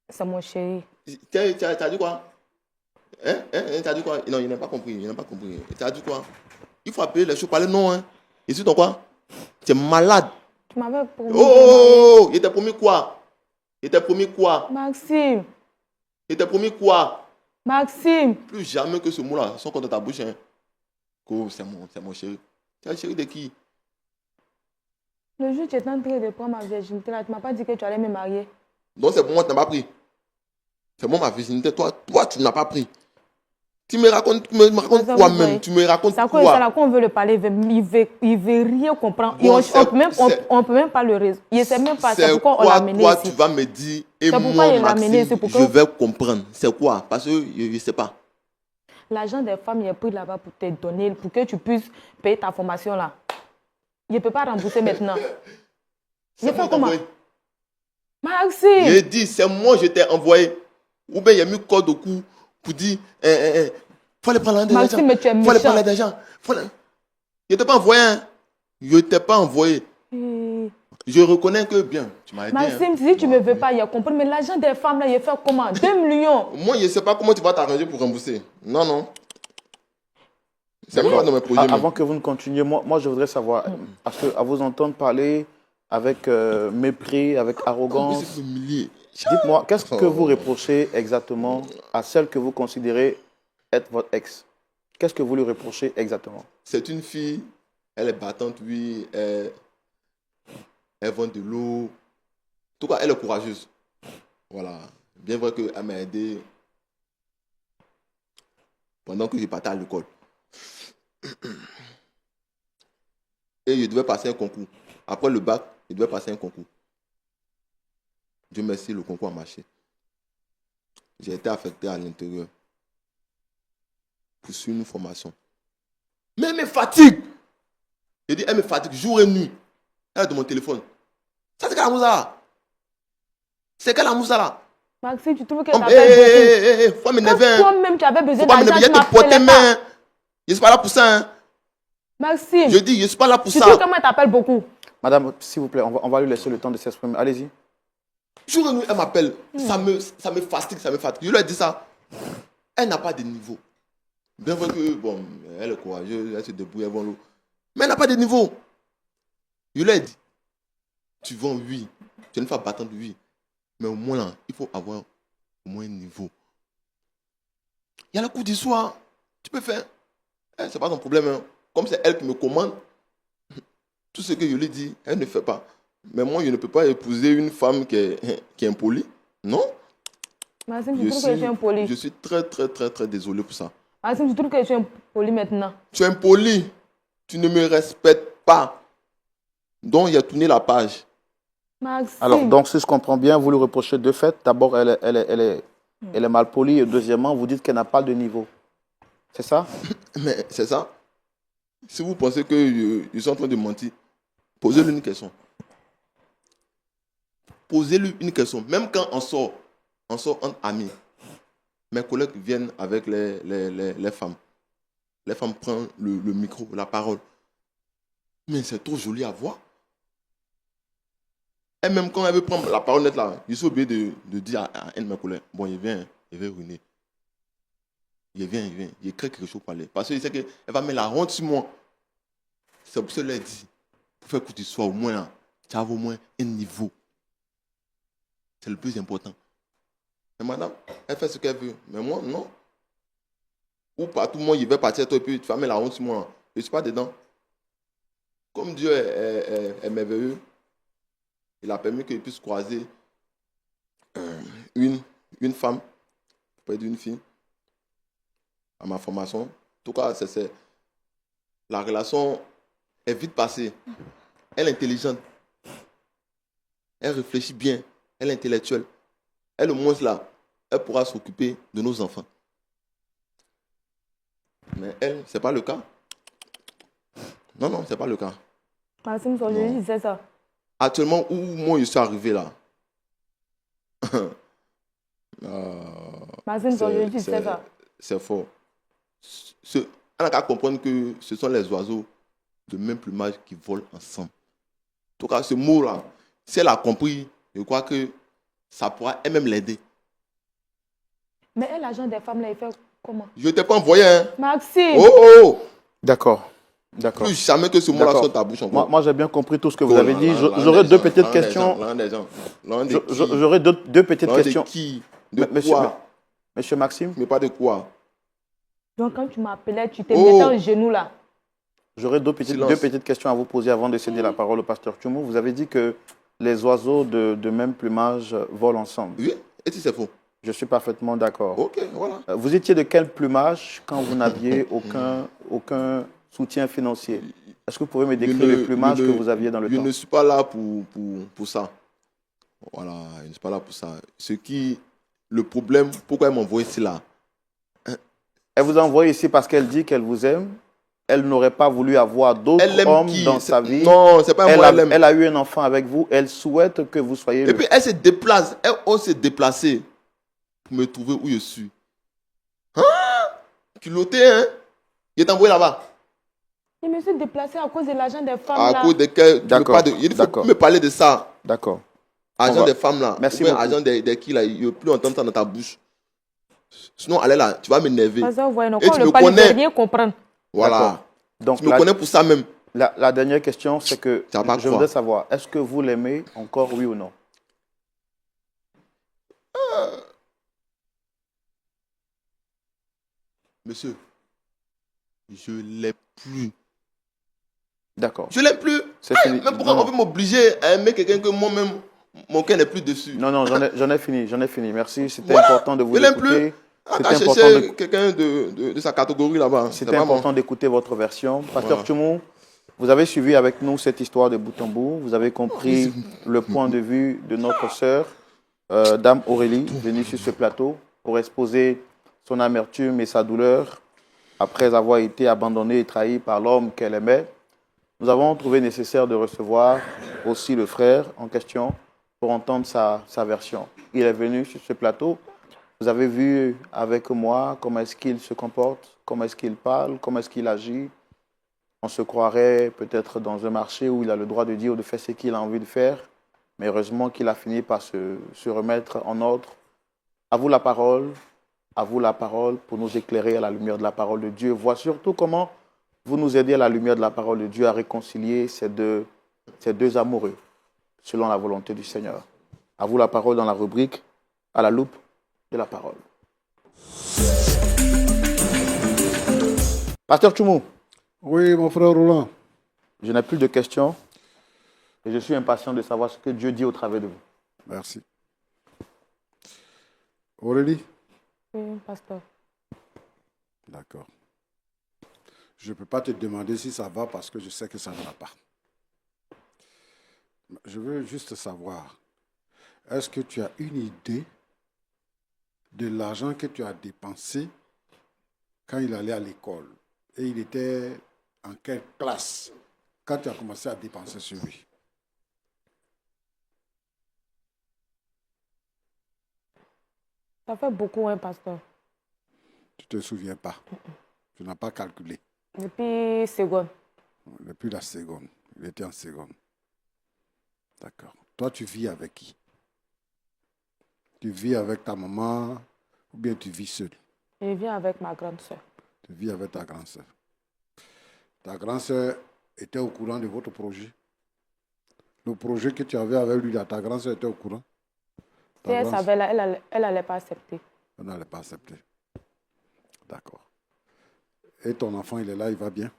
c'est mon chéri. Tu as dit quoi? Tu as dit quoi? Non, il n'a pas compris. Tu as dit quoi? Il faut appeler les choses par les noms. Hein. Et c'est ton quoi? Tu es malade. Tu m'avais promis. Oh, il t'a promis quoi? Maxime. Il t'a promis quoi? Maxime. Plus jamais que ce mot-là sort de ta bouche. Hein. Oh, c'est mon chéri. Tu es le chéri de qui? Le jour où tu étais en train de prendre ma virginité, là, tu ne m'as pas dit que tu allais me marier. Donc c'est pour moi que tu n'as pas pris. C'est moi ma virginité. Toi, tu n'as pas pris. Tu me racontes quoi-même? Tu me racontes quoi? C'est là qu'on veut le parler. Il veut rien comprendre. Bon, on peut même pas le résoudre. Il ne sait même pas. C'est pourquoi on l'a amené ici. Tu vas me dire, et moi, Maxime, je vais comprendre. C'est quoi? Parce que je ne sais pas. L'argent des femmes, il est pris là-bas pour te donner, pour que tu puisses payer ta formation là. Il ne peut pas rembourser maintenant. Il fait comment? Maxime! J'ai dit, c'est moi je t'ai envoyé. Ou bien il y a mis code au cou pour dire, faut aller prendre l'argent. Maxime, mais tu es méchant. Faut aller prendre l'argent. Je ne t'ai pas envoyé. Hein. Je ne t'ai pas envoyé. Je reconnais que bien. Tu m'as aidé. Maxime, si tu ne me veux pas, il a compris. Mais l'argent des femmes, là, il fait comment? 2 millions. Moi, je ne sais pas comment tu vas t'arranger pour rembourser. Non. C'est pas dans mes projets. Avant que vous ne continuiez, moi je voudrais savoir, parce qu'à vous entendre parler avec mépris, avec arrogance, dites-moi, qu'est-ce que vous reprochez exactement à celle que vous considérez être votre ex? Qu'est-ce que vous lui reprochez exactement? C'est une fille, elle est battante, oui, elle vend de l'eau. En tout cas, elle est courageuse. Voilà. Bien vrai qu'elle m'a aidé pendant que je partais à l'école. Et je devais passer un concours. Après le bac, je devais passer un concours. Dieu merci, le concours a marché. J'ai été affecté à l'intérieur pour suivre une formation. Mais elle me fatigue. J'ai dit, elle me fatigue jour et nuit. Elle est de mon téléphone. Ça, c'est quelle amousa là? C'est quelle amousa là? Maxime, tu trouves qu'elle t'appelle beaucoup? Faut m'énerver. Toi-même, tu avais besoin d'argent, tu m'appelais pas. Je ne suis pas là pour ça. Hein. Maxime. Je dis, je ne suis pas là pour ça. Tu trouves comment elle t'appelle beaucoup? Madame, s'il vous plaît, on va lui laisser le temps de s'exprimer. Allez-y. Jour et nuit, elle m'appelle. Ça me fatigue, ça me fatigue. Je lui ai dit ça. Elle n'a pas de niveau. Bien vrai que, bon, elle est courageuse, elle se débrouille, elle vend l'eau. Mais elle n'a pas de niveau. Je lui ai dit, tu vends, oui. Tu es une femme battante, oui. Mais au moins, là, il faut avoir au moins un niveau. Il y a le coup du soir. Tu peux faire. C'est pas ton problème. Hein. Comme c'est elle qui me commande, tout ce que je lui dis, elle ne fait pas. Mais moi, je ne peux pas épouser une femme qui est impolie. Non. Maxime, tu trouves que je suis impoli? Je suis très, très, très, très désolé pour ça. Maxime, tu trouves que je suis impoli maintenant? Tu es impoli. Tu ne me respectes pas. Donc, il a tourné la page. Maxime. Alors, donc, si je comprends bien, vous lui reprochez deux faits. D'abord, elle est mal polie. Et deuxièmement, vous dites qu'elle n'a pas de niveau. C'est ça? Mais c'est ça. Si vous pensez que je suis en train de mentir, posez-lui une question. Posez-lui une question. Même quand on sort entre amis. Mes collègues viennent avec les femmes. Les femmes prennent le micro, la parole. Mais c'est trop joli à voir. Et même quand elle veut prendre la parole nette là, je suis obligé de dire à un de mes collègues, bon, il vient ruiner. Il vient. Il crée quelque chose pour aller. Parce qu'il sait qu'elle va mettre la honte sur moi. C'est pour ça qu'elle dit, pour faire que tu sois au moins là, tu as au moins un niveau. C'est le plus important. Mais madame, elle fait ce qu'elle veut. Mais moi, non. Ou pas tout le monde, il va partir toi et puis tu vas mettre la honte sur moi. Je ne suis pas dedans. Comme Dieu est merveilleux, il a permis qu'il puisse croiser une femme près d'une fille à ma formation. En tout cas, la relation est vite passée. Elle est intelligente. Elle réfléchit bien. Elle est intellectuelle. Elle, au moins, là, elle pourra s'occuper de nos enfants. Mais elle, ce n'est pas le cas. Non, non, ce n'est pas le cas. Maxime, je disais ça. Actuellement, où moi je suis arrivé là, Maxime, je disais ça. c'est fort. On n'a qu'à comprendre que ce sont les oiseaux de même plumage qui volent ensemble. En tout cas, ce mot-là, si elle a compris, je crois que ça pourra elle-même l'aider. Mais elle, l'agent des femmes, là, il fait comment? Je ne t'ai pas envoyé, hein. Maxime! Oh, oh, oh. D'accord. D'accord. Plus jamais que ce mot-là soit ta bouche encore. Moi, j'ai bien compris tout ce que vous avez dit. J'aurais deux petites questions. J'aurais deux petites questions. De qui? De quoi? Monsieur Maxime? Mais pas de quoi? Donc, quand tu m'appelais, tu te mettais au genou, là. J'aurais deux petites questions à vous poser avant de céder la parole au pasteur Tchoumou. Vous avez dit que les oiseaux de même plumage volent ensemble. Oui, et si c'est faux? Je suis parfaitement d'accord. Ok, voilà. Vous étiez de quel plumage quand vous n'aviez aucun soutien financier? Est-ce que vous pouvez me décrire le plumage que vous aviez dans le temps? Je ne suis pas là pour ça. Voilà, je ne suis pas là pour ça. Le problème, pourquoi elle m'a envoyé ici là? Elle vous a envoyé ici parce qu'elle dit qu'elle vous aime. Elle n'aurait pas voulu avoir d'autres hommes dans sa vie. Non, c'est pas moi, elle aime. Elle a eu un enfant avec vous. Elle souhaite que vous soyez... Et puis elle se déplace. Elle s'est déplacée pour me trouver où je suis. Hein? Culotté, hein? Il est envoyé là-bas. Je me suis déplacé à cause de l'argent des femmes. À cause de quel? D'accord. Il faut me parler de ça. D'accord. Argent des femmes là. Merci beaucoup. Argent de qui là? Je ne veux plus entendre ça dans ta bouche. Sinon, allez là, tu vas m'énerver. Et tu me connais. Rien comprendre. Voilà. Donc, tu me connais pour ça même. La dernière question, c'est que je voudrais savoir, est-ce que vous l'aimez encore, oui ou non? Monsieur, je ne l'aime plus. D'accord. Je ne l'aime plus. Mais pourquoi on veut m'obliger à aimer quelqu'un que moi-même, mon cœur n'est plus dessus? Non, non, j'en ai fini. Merci, c'était important de vous écouter. Je l'aime plus. C'était important quelqu'un de sa catégorie là-bas. C'était important d'écouter votre version. Pasteur Tchoumou, vous avez suivi avec nous cette histoire de bout en bout. Vous avez compris le point de vue de notre sœur, Dame Aurélie, venue sur ce plateau pour exposer son amertume et sa douleur après avoir été abandonnée et trahie par l'homme qu'elle aimait. Nous avons trouvé nécessaire de recevoir aussi le frère en question pour entendre sa version. Il est venu sur ce plateau. Vous avez vu avec moi comment est-ce qu'il se comporte, comment est-ce qu'il parle, comment est-ce qu'il agit. On se croirait peut-être dans un marché où il a le droit de dire ou de faire ce qu'il a envie de faire. Mais heureusement qu'il a fini par se remettre en ordre. À vous la parole pour nous éclairer à la lumière de la parole de Dieu. Vois surtout comment vous nous aidez à la lumière de la parole de Dieu à réconcilier ces deux amoureux selon la volonté du Seigneur. À vous la parole dans la rubrique à la loupe de la parole. Pasteur Tchoumou. Oui, mon frère Roland. Je n'ai plus de questions et je suis impatient de savoir ce que Dieu dit au travers de vous. Merci. Aurélie? Oui, pasteur. D'accord. Je ne peux pas te demander si ça va parce que je sais que ça ne va pas. Je veux juste savoir, est-ce que tu as une idée de l'argent que tu as dépensé quand il allait à l'école? Et il était en quelle classe quand tu as commencé à dépenser sur lui? Ça fait beaucoup, hein, pasteur. Tu ne te souviens pas? Tu n'as pas calculé? Depuis seconde. Depuis la seconde. Il était en seconde. D'accord. Toi, tu vis avec qui? Tu vis avec ta maman ou bien tu vis seul? Je vis avec ma grande soeur. Tu vis avec ta grande soeur. Ta grande soeur était au courant de votre projet? Le projet que tu avais avec lui, ta grande soeur était au courant? Si elle savait, elle n'allait pas accepter. Elle n'allait pas accepter. D'accord. Et ton enfant, il est là, il va bien?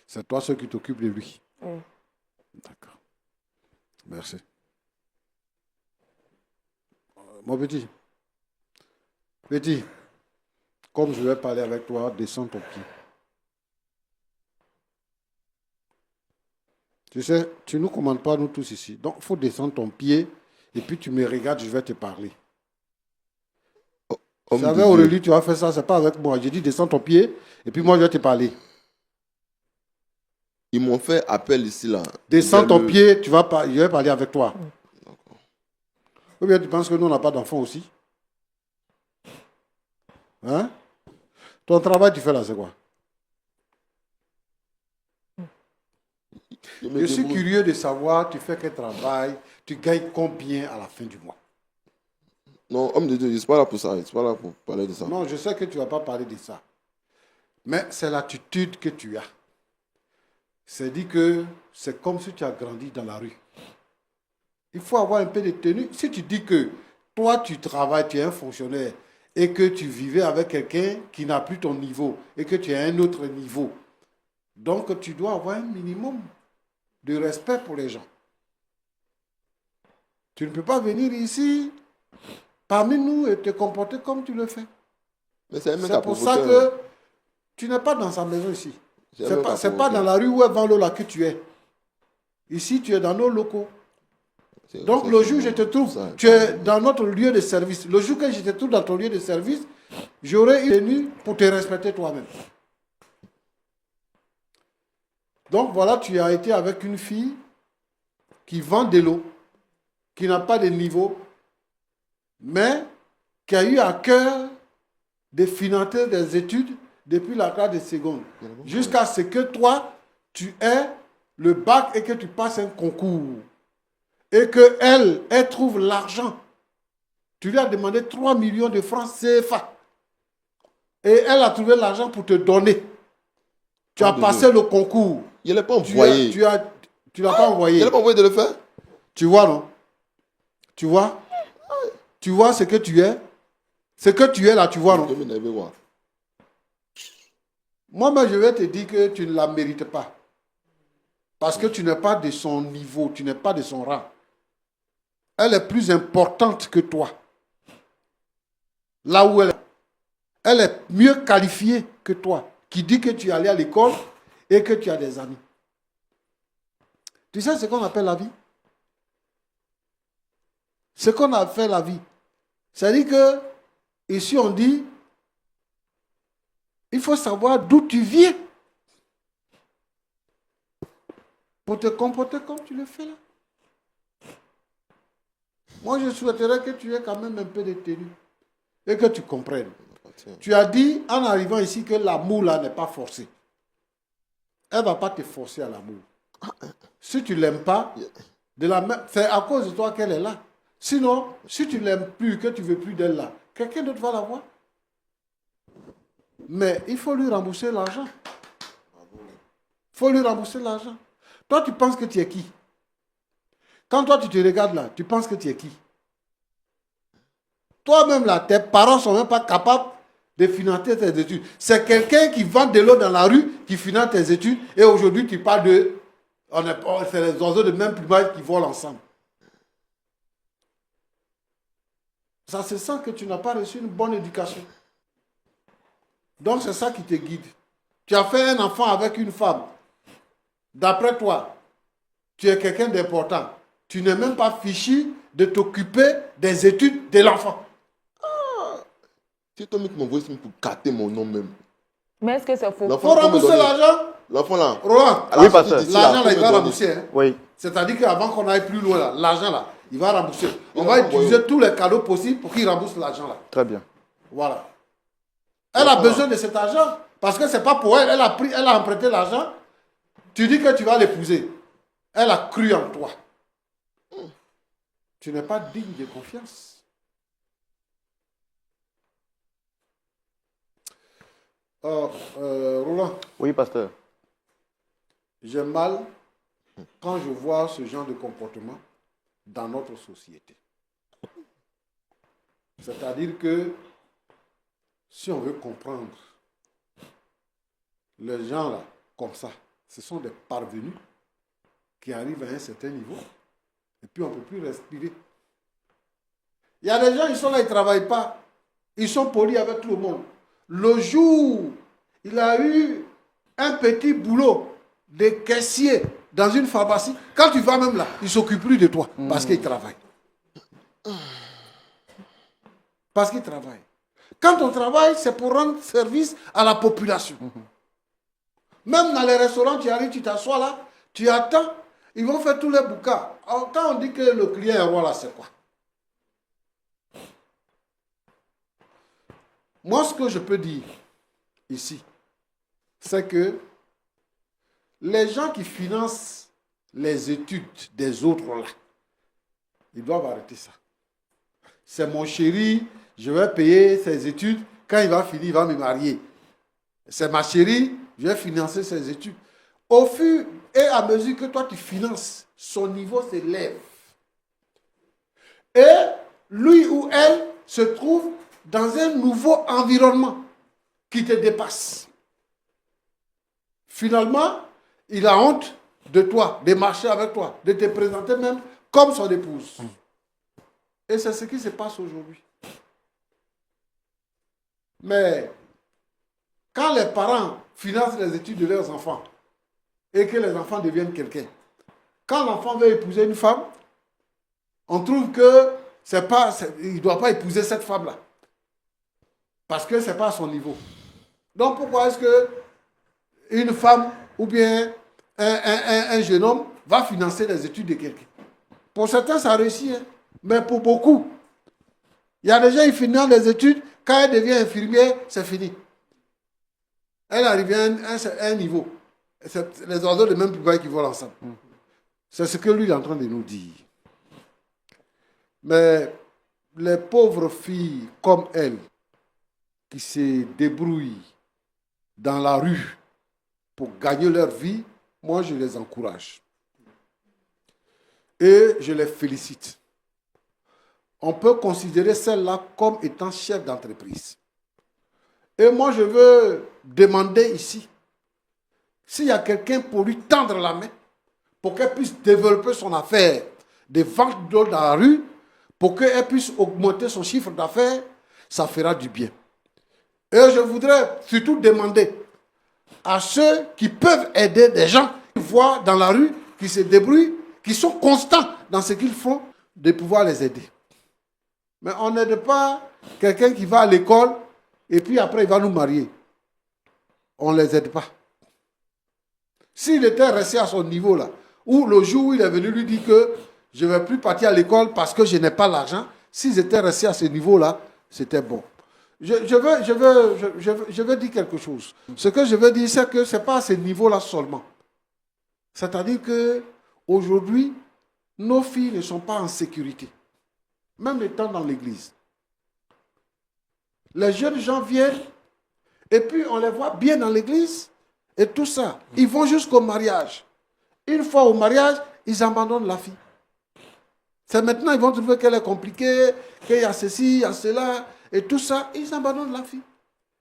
C'est toi ceux qui t'occupent de lui? Oui. D'accord. Merci. Mon petit. Petit, comme je vais parler avec toi, descends ton pied. Tu sais, tu ne nous commandes pas, nous tous ici. Donc, il faut descendre ton pied et puis tu me regardes, je vais te parler. C'est avec Aurélie, tu vas faire ça, c'est pas avec moi. J'ai dit descends ton pied et puis moi je vais te parler. Ils m'ont fait appel ici là. Descends ton pied, je vais parler avec toi. Ou bien tu penses que nous on n'a pas d'enfants aussi? Hein? Ton travail tu fais là c'est quoi? Je suis curieux de savoir, tu fais quel travail, tu gagnes combien à la fin du mois? Non, homme de Dieu, je ne suis pas là pour ça. Je ne suis pas là pour parler de ça. Non, je sais que tu ne vas pas parler de ça. Mais c'est l'attitude que tu as. C'est dit que c'est comme si tu as grandi dans la rue. Il faut avoir un peu de tenue. Si tu dis que toi, tu travailles, tu es un fonctionnaire et que tu vivais avec quelqu'un qui n'a plus ton niveau et que tu as un autre niveau, donc tu dois avoir un minimum de respect pour les gens. Tu ne peux pas venir ici parmi nous et te comporter comme tu le fais. C'est pour ça que tu n'es pas dans sa maison ici. C'est pas dans la rue où est Valola que tu es. Ici, tu es dans nos locaux. Donc, le jour où je te trouve, tu es dans notre lieu de service. Le jour que je te trouve dans ton lieu de service, j'aurai une tenue pour te respecter toi-même. Donc, voilà, tu as été avec une fille qui vend de l'eau, qui n'a pas de niveau, mais qui a eu à cœur de financer des études depuis la classe de seconde, jusqu'à ce que toi, tu aies le bac et que tu passes un concours. Et qu'elle trouve l'argent. Tu lui as demandé 3 millions de francs CFA. Et elle a trouvé l'argent pour te donner. Tu as passé le concours. Il ne l'a pas envoyé. Tu l'as pas envoyé. Il n'a pas envoyé de le faire. Tu vois, non? Tu vois? Tu vois ce que tu es? Ce que tu es là, tu vois, non? Moi, je vais te dire que tu ne la mérites pas. Parce que tu n'es pas de son niveau, tu n'es pas de son rang. Elle est plus importante que toi. Là où elle est mieux qualifiée que toi. Qui dit que tu es allé à l'école et que tu as des amis. Tu sais ce qu'on appelle la vie? Ce qu'on a fait la vie. C'est-à-dire que, ici on dit, il faut savoir d'où tu viens pour te comporter comme tu le fais là. Moi, je souhaiterais que tu aies quand même un peu de tenue et que tu comprennes. Tu as dit, en arrivant ici, que l'amour là n'est pas forcé. Elle ne va pas te forcer à l'amour. Si tu ne l'aimes pas, c'est à cause de toi qu'elle est là. Sinon, si tu ne l'aimes plus, que tu ne veux plus d'elle là, quelqu'un d'autre va la voir. Mais il faut lui rembourser l'argent. Il faut lui rembourser l'argent. Toi, tu penses que tu es qui? Quand toi, tu te regardes là, tu penses que tu es qui? Toi-même là, tes parents ne sont même pas capables de financer tes études. C'est quelqu'un qui vend de l'eau dans la rue qui finance tes études et aujourd'hui, tu parles de... C'est les oiseaux de même plumage qui volent ensemble. Ça se sent que tu n'as pas reçu une bonne éducation. Donc, c'est ça qui te guide. Tu as fait un enfant avec une femme. D'après toi, tu es quelqu'un d'important. Tu n'es même pas fichu de t'occuper des études de l'enfant. C'est toi qui m'envoies pour capter mon nom même. Mais est-ce que c'est faux? Il faut rembourser l'argent. L'enfant là. Roland, oui, pasteur. L'argent là, il va rembourser. Hein. Oui. C'est-à-dire qu'avant qu'on aille plus loin là, l'argent là, il va rembourser. On va utiliser tous les cadeaux possibles pour qu'il rembourse l'argent là. Très bien. Voilà. Elle a besoin de cet argent parce que c'est pas pour elle. Elle a emprunté l'argent. Tu dis que tu vas l'épouser. Elle a cru en toi. Tu n'es pas digne de confiance. Roland. Oui, pasteur. J'ai mal quand je vois ce genre de comportement dans notre société. C'est-à-dire que si on veut comprendre les gens là, comme ça, ce sont des parvenus qui arrivent à un certain niveau et puis on ne peut plus respirer. Il y a des gens, ils sont là, ils ne travaillent pas. Ils sont polis avec tout le monde. Le jour, il a eu un petit boulot de caissier dans une pharmacie, quand tu vas même là, il ne s'occupe plus de toi parce qu'il travaille. Parce qu'il travaille. Quand on travaille, c'est pour rendre service à la population. Même dans les restaurants, tu arrives, tu t'assois là, tu attends, ils vont faire tous les bouquins. Alors, quand on dit que le client est roi là, c'est quoi? Moi, ce que je peux dire ici, c'est que les gens qui financent les études des autres là, ils doivent arrêter ça. C'est mon chéri, je vais payer ses études. Quand il va finir, il va me marier. C'est ma chérie, je vais financer ses études. Au fur et à mesure que toi tu finances, son niveau s'élève. Et lui ou elle se trouve dans un nouveau environnement qui te dépasse. Finalement, il a honte de toi, de marcher avec toi, de te présenter même comme son épouse. Et c'est ce qui se passe aujourd'hui. Mais quand les parents financent les études de leurs enfants et que les enfants deviennent quelqu'un, quand l'enfant veut épouser une femme, on trouve que il ne doit pas épouser cette femme-là. Parce que ce n'est pas à son niveau. Donc pourquoi est-ce qu'une femme ou bien un jeune homme va financer les études de quelqu'un? Pour certains, ça réussit, hein? Mais pour beaucoup, il y a des gens qui financent les études, quand elle devient infirmière, c'est fini. Elle arrive à un niveau. C'est les oiseaux de même plus bas qui volent ensemble. C'est ce que lui est en train de nous dire. Mais les pauvres filles comme elle, qui se débrouillent dans la rue pour gagner leur vie, moi je les encourage. Et je les félicite. On peut considérer celle-là comme étant chef d'entreprise. Et moi je veux demander ici, s'il y a quelqu'un pour lui tendre la main, pour qu'elle puisse développer son affaire de vente d'eau dans la rue, pour qu'elle puisse augmenter son chiffre d'affaires, ça fera du bien. Et je voudrais surtout demander à ceux qui peuvent aider des gens qui voient dans la rue, qui se débrouillent, qui sont constants dans ce qu'ils font, de pouvoir les aider. Mais on n'aide pas quelqu'un qui va à l'école et puis après il va nous marier. On ne les aide pas. S'il était resté à son niveau là, ou le jour où il est venu lui dire que je ne vais plus partir à l'école parce que je n'ai pas l'argent, s'ils étaient restés à ce niveau là, c'était bon. Je veux dire quelque chose. Ce que je veux dire, c'est que ce n'est pas à ce niveau-là seulement. C'est-à-dire qu'aujourd'hui, nos filles ne sont pas en sécurité. Même étant dans l'église. Les jeunes gens viennent et puis on les voit bien dans l'église et tout ça. Ils vont jusqu'au mariage. Une fois au mariage, ils abandonnent la fille. C'est maintenant ils vont trouver qu'elle est compliquée, qu'il y a ceci, il y a cela. Et tout ça, ils abandonnent la fille.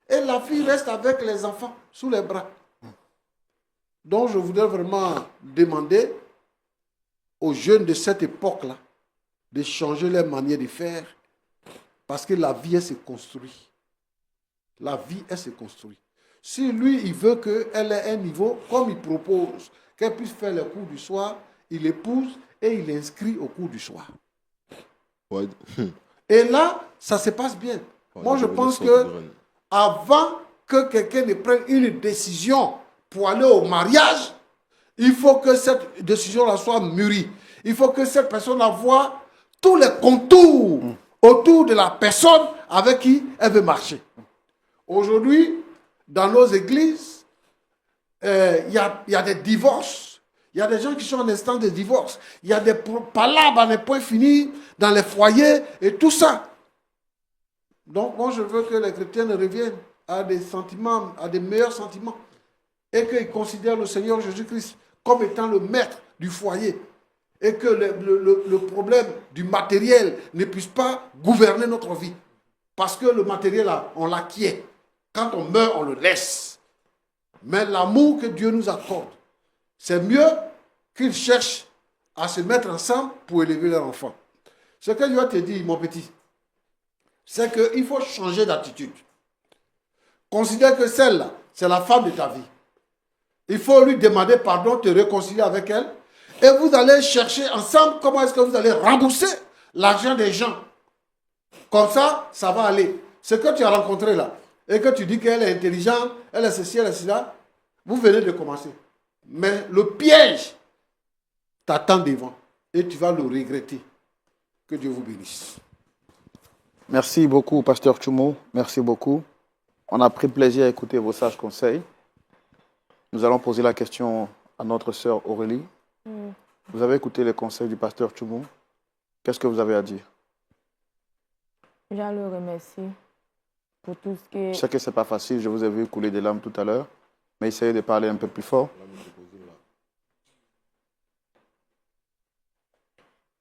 Et la fille reste avec les enfants sous les bras. Donc je voudrais vraiment demander aux jeunes de cette époque-là de changer leur manière de faire parce que la vie, elle se construit. La vie, elle se construit. Si lui, il veut qu'elle ait un niveau, comme il propose, qu'elle puisse faire les cours du soir, il épouse et il inscrit au cours du soir. Ouais. Et là, ça se passe bien. Moi, je pense que avant que quelqu'un ne prenne une décision pour aller au mariage, il faut que cette décision-là soit mûrie. Il faut que cette personne-là voie tous les contours autour de la personne avec qui elle veut marcher. Aujourd'hui, dans nos églises, il y a des divorces. Il y a des gens qui sont en instance de divorce. Il y a des palabres à ne point finir dans les foyers et tout ça. Donc, moi, je veux que les chrétiens reviennent à des sentiments, à des meilleurs sentiments. Et qu'ils considèrent le Seigneur Jésus-Christ comme étant le maître du foyer. Et que le problème du matériel ne puisse pas gouverner notre vie. Parce que le matériel, là, on l'acquiert. Quand on meurt, on le laisse. Mais l'amour que Dieu nous accorde, c'est mieux qu'ils cherchent à se mettre ensemble pour élever leur enfant. Ce que je vais te dire, mon petit, c'est qu'il faut changer d'attitude. Considère que celle-là, c'est la femme de ta vie. Il faut lui demander pardon, te réconcilier avec elle. Et vous allez chercher ensemble comment est-ce que vous allez rembourser l'argent des gens. Comme ça, ça va aller. Ce que tu as rencontré là, et que tu dis qu'elle est intelligente, elle est ceci, elle est cela, vous venez de commencer. Mais le piège t'attend devant. Et tu vas le regretter. Que Dieu vous bénisse. Merci beaucoup, Pasteur Tchoumo. Merci beaucoup. On a pris plaisir à écouter vos sages conseils. Nous allons poser la question à notre sœur Aurélie. Vous avez écouté les conseils du Pasteur Tchoumo. Qu'est-ce que vous avez à dire? Je le remercie pour tout ce que... Je sais que ce n'est pas facile. Je vous ai vu couler des larmes tout à l'heure. Mais essayez de parler un peu plus fort.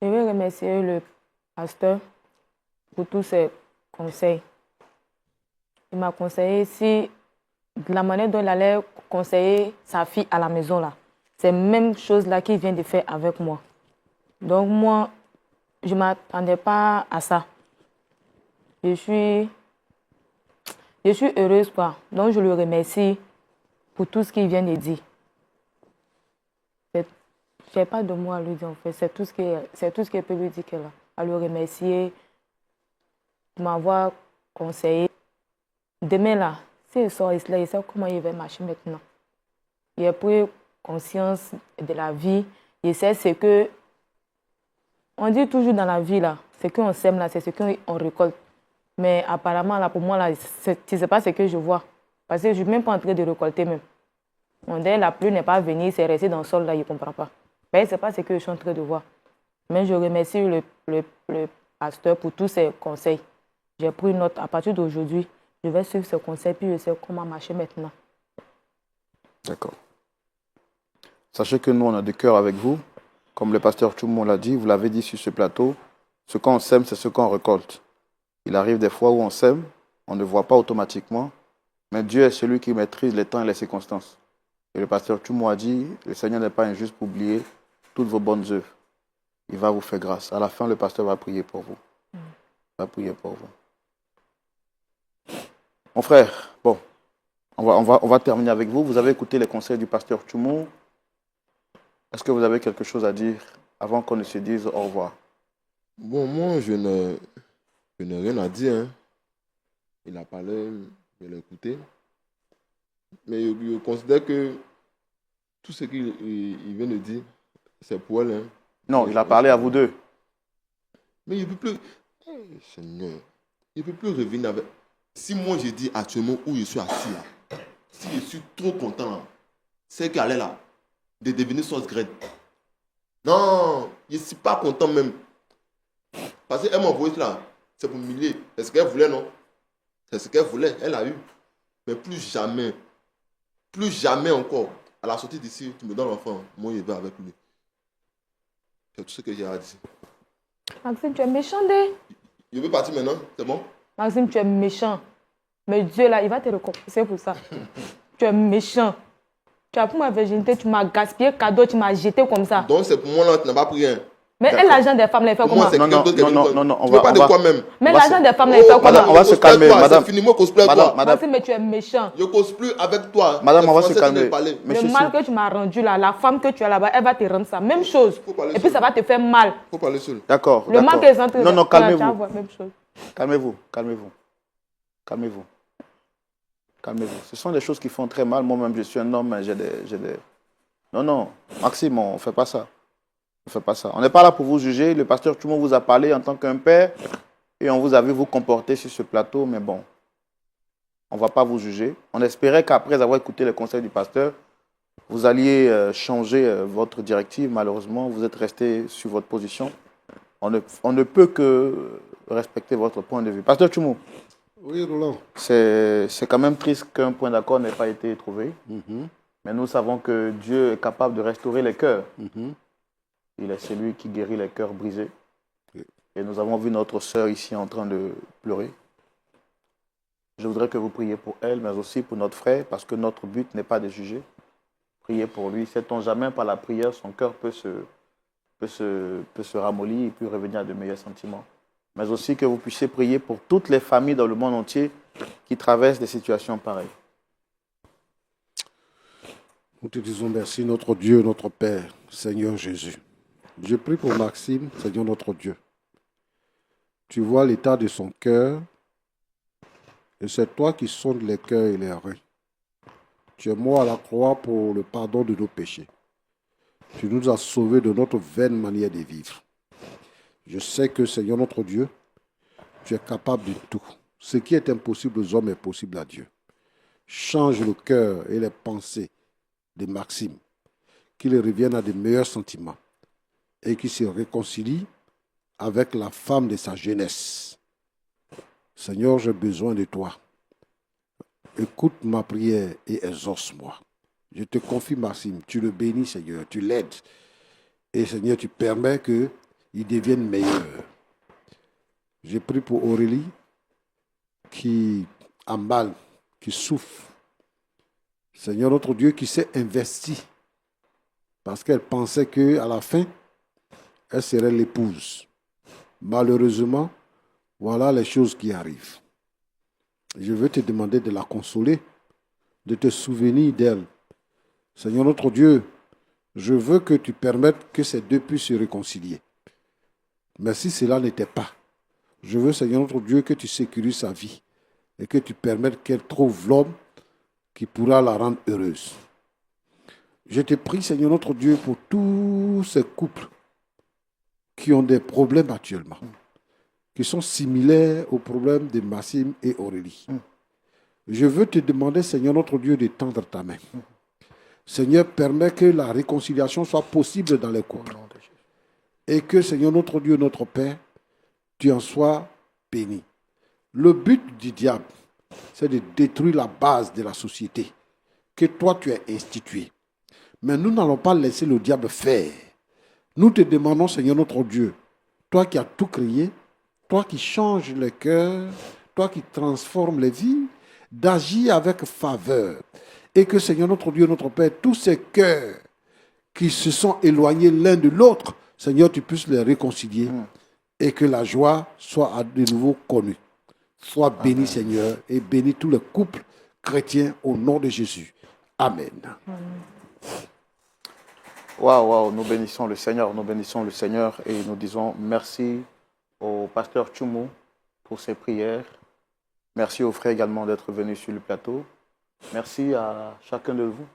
Je veux remercier le pasteur pour tous ses conseils. Il m'a conseillé si de la manière dont il allait conseiller sa fille à la maison là, c'est la même chose là qu'il vient de faire avec moi. Donc moi, je ne m'attendais pas à ça. Je suis heureuse quoi. Donc je le remercie pour tout ce qu'il vient de dire. Je n'ai pas de mots à lui dire en fait. C'est tout ce que peut lui dire qu'elle a. À le remercier de m'avoir conseillé. Demain là, s'il sort il sait comment il va marcher maintenant. Il a pris conscience de la vie. Il sait ce que... On dit toujours dans la vie là, ce qu'on sème là, c'est ce qu'on récolte. Mais apparemment là, pour moi là, ce n'est pas ce que je vois. Parce que je ne suis même pas en train de récolter même. On dit la pluie n'est pas venue, c'est resté dans le sol là, il ne comprend pas. Mais ce n'est pas ce que je suis en train de voir. Mais je remercie le pasteur pour tous ses conseils. J'ai pris note. À partir d'aujourd'hui, je vais suivre ses conseils puis je sais comment marcher maintenant. D'accord. Sachez que nous, on a de cœur avec vous. Comme le pasteur Tchoumo l'a dit, vous l'avez dit sur ce plateau, ce qu'on sème, c'est ce qu'on récolte. Il arrive des fois où on sème, on ne voit pas automatiquement, mais Dieu est celui qui maîtrise les temps et les circonstances. Et le pasteur Tchoumo a dit, le Seigneur n'est pas injuste pour oublier toutes vos bonnes œuvres. Il va vous faire grâce. À la fin, le pasteur va prier pour vous. Il va prier pour vous. Mon frère, bon, on va terminer avec vous. Vous avez écouté les conseils du pasteur Tchoumo. Est-ce que vous avez quelque chose à dire avant qu'on ne se dise au revoir? Bon, moi, je n'ai rien à dire. Hein. Il a parlé, je l'ai écouté. Mais je considère que tout ce qu'il vient de dire, c'est pour elle. Hein. Non, il a parlé à vous deux. Mais il ne peut plus... Seigneur, il ne peut plus revenir avec... Si moi, je dis actuellement où je suis assis, là, si je suis trop content, là, c'est qu'elle est là, de devenir sauce graine. Non, je ne suis pas content même. Parce qu'elle m'a envoyé là, c'est pour m'humilier. C'est ce qu'elle voulait, non? C'est ce qu'elle voulait, elle a eu. Mais plus jamais encore. À la sortie d'ici, tu me donnes l'enfant, moi je vais avec lui. C'est tout ce que j'ai à dire. Maxime, tu es méchant, dé. Je veux partir maintenant, c'est bon? Maxime, tu es méchant. Mais Dieu, là, il va te récompenser pour ça. Tu es méchant. Tu as pris ma virginité, tu m'as gaspillé cadeau, tu m'as jeté comme ça. Donc c'est pour moi là, tu n'as pas pris rien. Mais l'argent des femmes, là, il fait comment? Non, on va pas de quoi même. Mais l'argent des femmes, là, il fait comment? Madame, on va se calmer, madame. C'est fini, moi, cosplay toi. Maxime, mais tu es méchant. Je cosplay avec toi. Madame, on va se calmer. Le mal que tu m'as rendu là, la femme que tu as là-bas, elle va te rendre ça. Même chose. Et puis ça va te faire mal. Faut parler seul. D'accord. Le mal que les autres... Non, calmez-vous. Même chose. Calmez-vous. Ce sont des choses qui font très mal. Moi-même, je suis un homme, j'ai des... Non, Maxime, on ne fait pas ça. On n'est pas là pour vous juger. Le pasteur Tchoumo vous a parlé en tant qu'un père et on vous a vu vous comporter sur ce plateau, mais bon, on ne va pas vous juger. On espérait qu'après avoir écouté les conseils du pasteur, vous alliez changer votre directive. Malheureusement, vous êtes resté sur votre position. On ne peut que respecter votre point de vue. Pasteur Tchoumo. Oui, Roland. C'est quand même triste qu'un point d'accord n'ait pas été trouvé. Mais nous savons que Dieu est capable de restaurer les cœurs. Il est celui qui guérit les cœurs brisés. Et nous avons vu notre sœur ici en train de pleurer. Je voudrais que vous priez pour elle, mais aussi pour notre frère, parce que notre but n'est pas de juger. Priez pour lui. Sait-on jamais par la prière, son cœur peut se ramollir et puis revenir à de meilleurs sentiments. Mais aussi que vous puissiez prier pour toutes les familles dans le monde entier qui traversent des situations pareilles. Nous te disons merci, notre Dieu, notre Père, Seigneur Jésus. Je prie pour Maxime, Seigneur notre Dieu. Tu vois l'état de son cœur, et c'est toi qui sondes les cœurs et les reins. Tu es mort à la croix pour le pardon de nos péchés. Tu nous as sauvés de notre vaine manière de vivre. Je sais que, Seigneur notre Dieu, tu es capable de tout. Ce qui est impossible aux hommes est possible à Dieu. Change le cœur et les pensées de Maxime, qu'il revienne à de meilleurs sentiments et qu'il se réconcilie avec la femme de sa jeunesse. Seigneur, j'ai besoin de toi. Écoute ma prière et exauce-moi. Je te confie Maxime, tu le bénis Seigneur, tu l'aides. Et Seigneur, tu permets qu'il devienne meilleur. J'ai prié pour Aurélie qui a mal, qui souffre. Seigneur notre Dieu, qui s'est investi parce qu'elle pensait qu'à la fin, elle serait l'épouse. Malheureusement, voilà les choses qui arrivent. Je veux te demander de la consoler, de te souvenir d'elle. Seigneur notre Dieu, je veux que tu permettes que ces deux puissent se réconcilier. Mais si cela n'était pas, je veux, Seigneur notre Dieu, que tu sécurises sa vie et que tu permettes qu'elle trouve l'homme qui pourra la rendre heureuse. Je te prie, Seigneur notre Dieu, pour tous ces couples qui ont des problèmes actuellement, qui sont similaires aux problèmes de Maxime et Aurélie. Je veux te demander, Seigneur notre Dieu, de tendre ta main. Seigneur, permets que la réconciliation soit possible dans les couples. Et que, Seigneur notre Dieu, notre Père, tu en sois béni. Le but du diable, c'est de détruire la base de la société que toi tu as instituée. Mais nous n'allons pas laisser le diable faire. Nous te demandons, Seigneur notre Dieu, toi qui as tout créé, toi qui changes les cœurs, toi qui transformes les vies, d'agir avec faveur. Et que, Seigneur notre Dieu, notre Père, tous ces cœurs qui se sont éloignés l'un de l'autre, Seigneur, tu puisses les réconcilier et que la joie soit de nouveau connue. Sois béni, Seigneur, et bénis tous les couples chrétiens au nom de Jésus. Amen. Waouh, nous bénissons le Seigneur et nous disons merci au pasteur Tchoumou pour ses prières. Merci aux frères également d'être venus sur le plateau. Merci à chacun de vous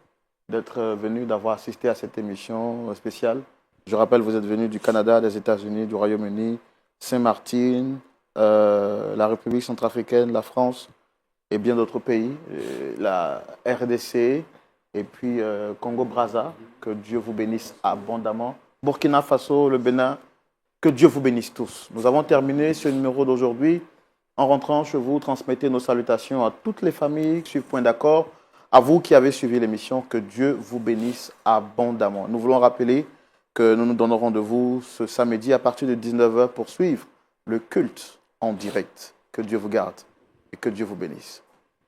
d'être venu, d'avoir assisté à cette émission spéciale. Je rappelle, vous êtes venus du Canada, des États-Unis, du Royaume-Uni, Saint-Martin, la République centrafricaine, la France et bien d'autres pays, la RDC et puis Congo-Brazza. Que Dieu vous bénisse abondamment. Burkina Faso, le Bénin, que Dieu vous bénisse tous. Nous avons terminé ce numéro d'aujourd'hui. En rentrant chez vous, transmettez nos salutations à toutes les familles qui suivent Point d'accord. À vous qui avez suivi l'émission, que Dieu vous bénisse abondamment. Nous voulons rappeler que nous nous donnons rendez-vous ce samedi à partir de 19h pour suivre le culte en direct. Que Dieu vous garde et que Dieu vous bénisse.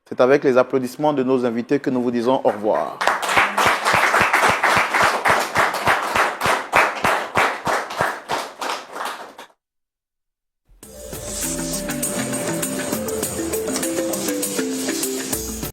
C'est avec les applaudissements de nos invités que nous vous disons au revoir.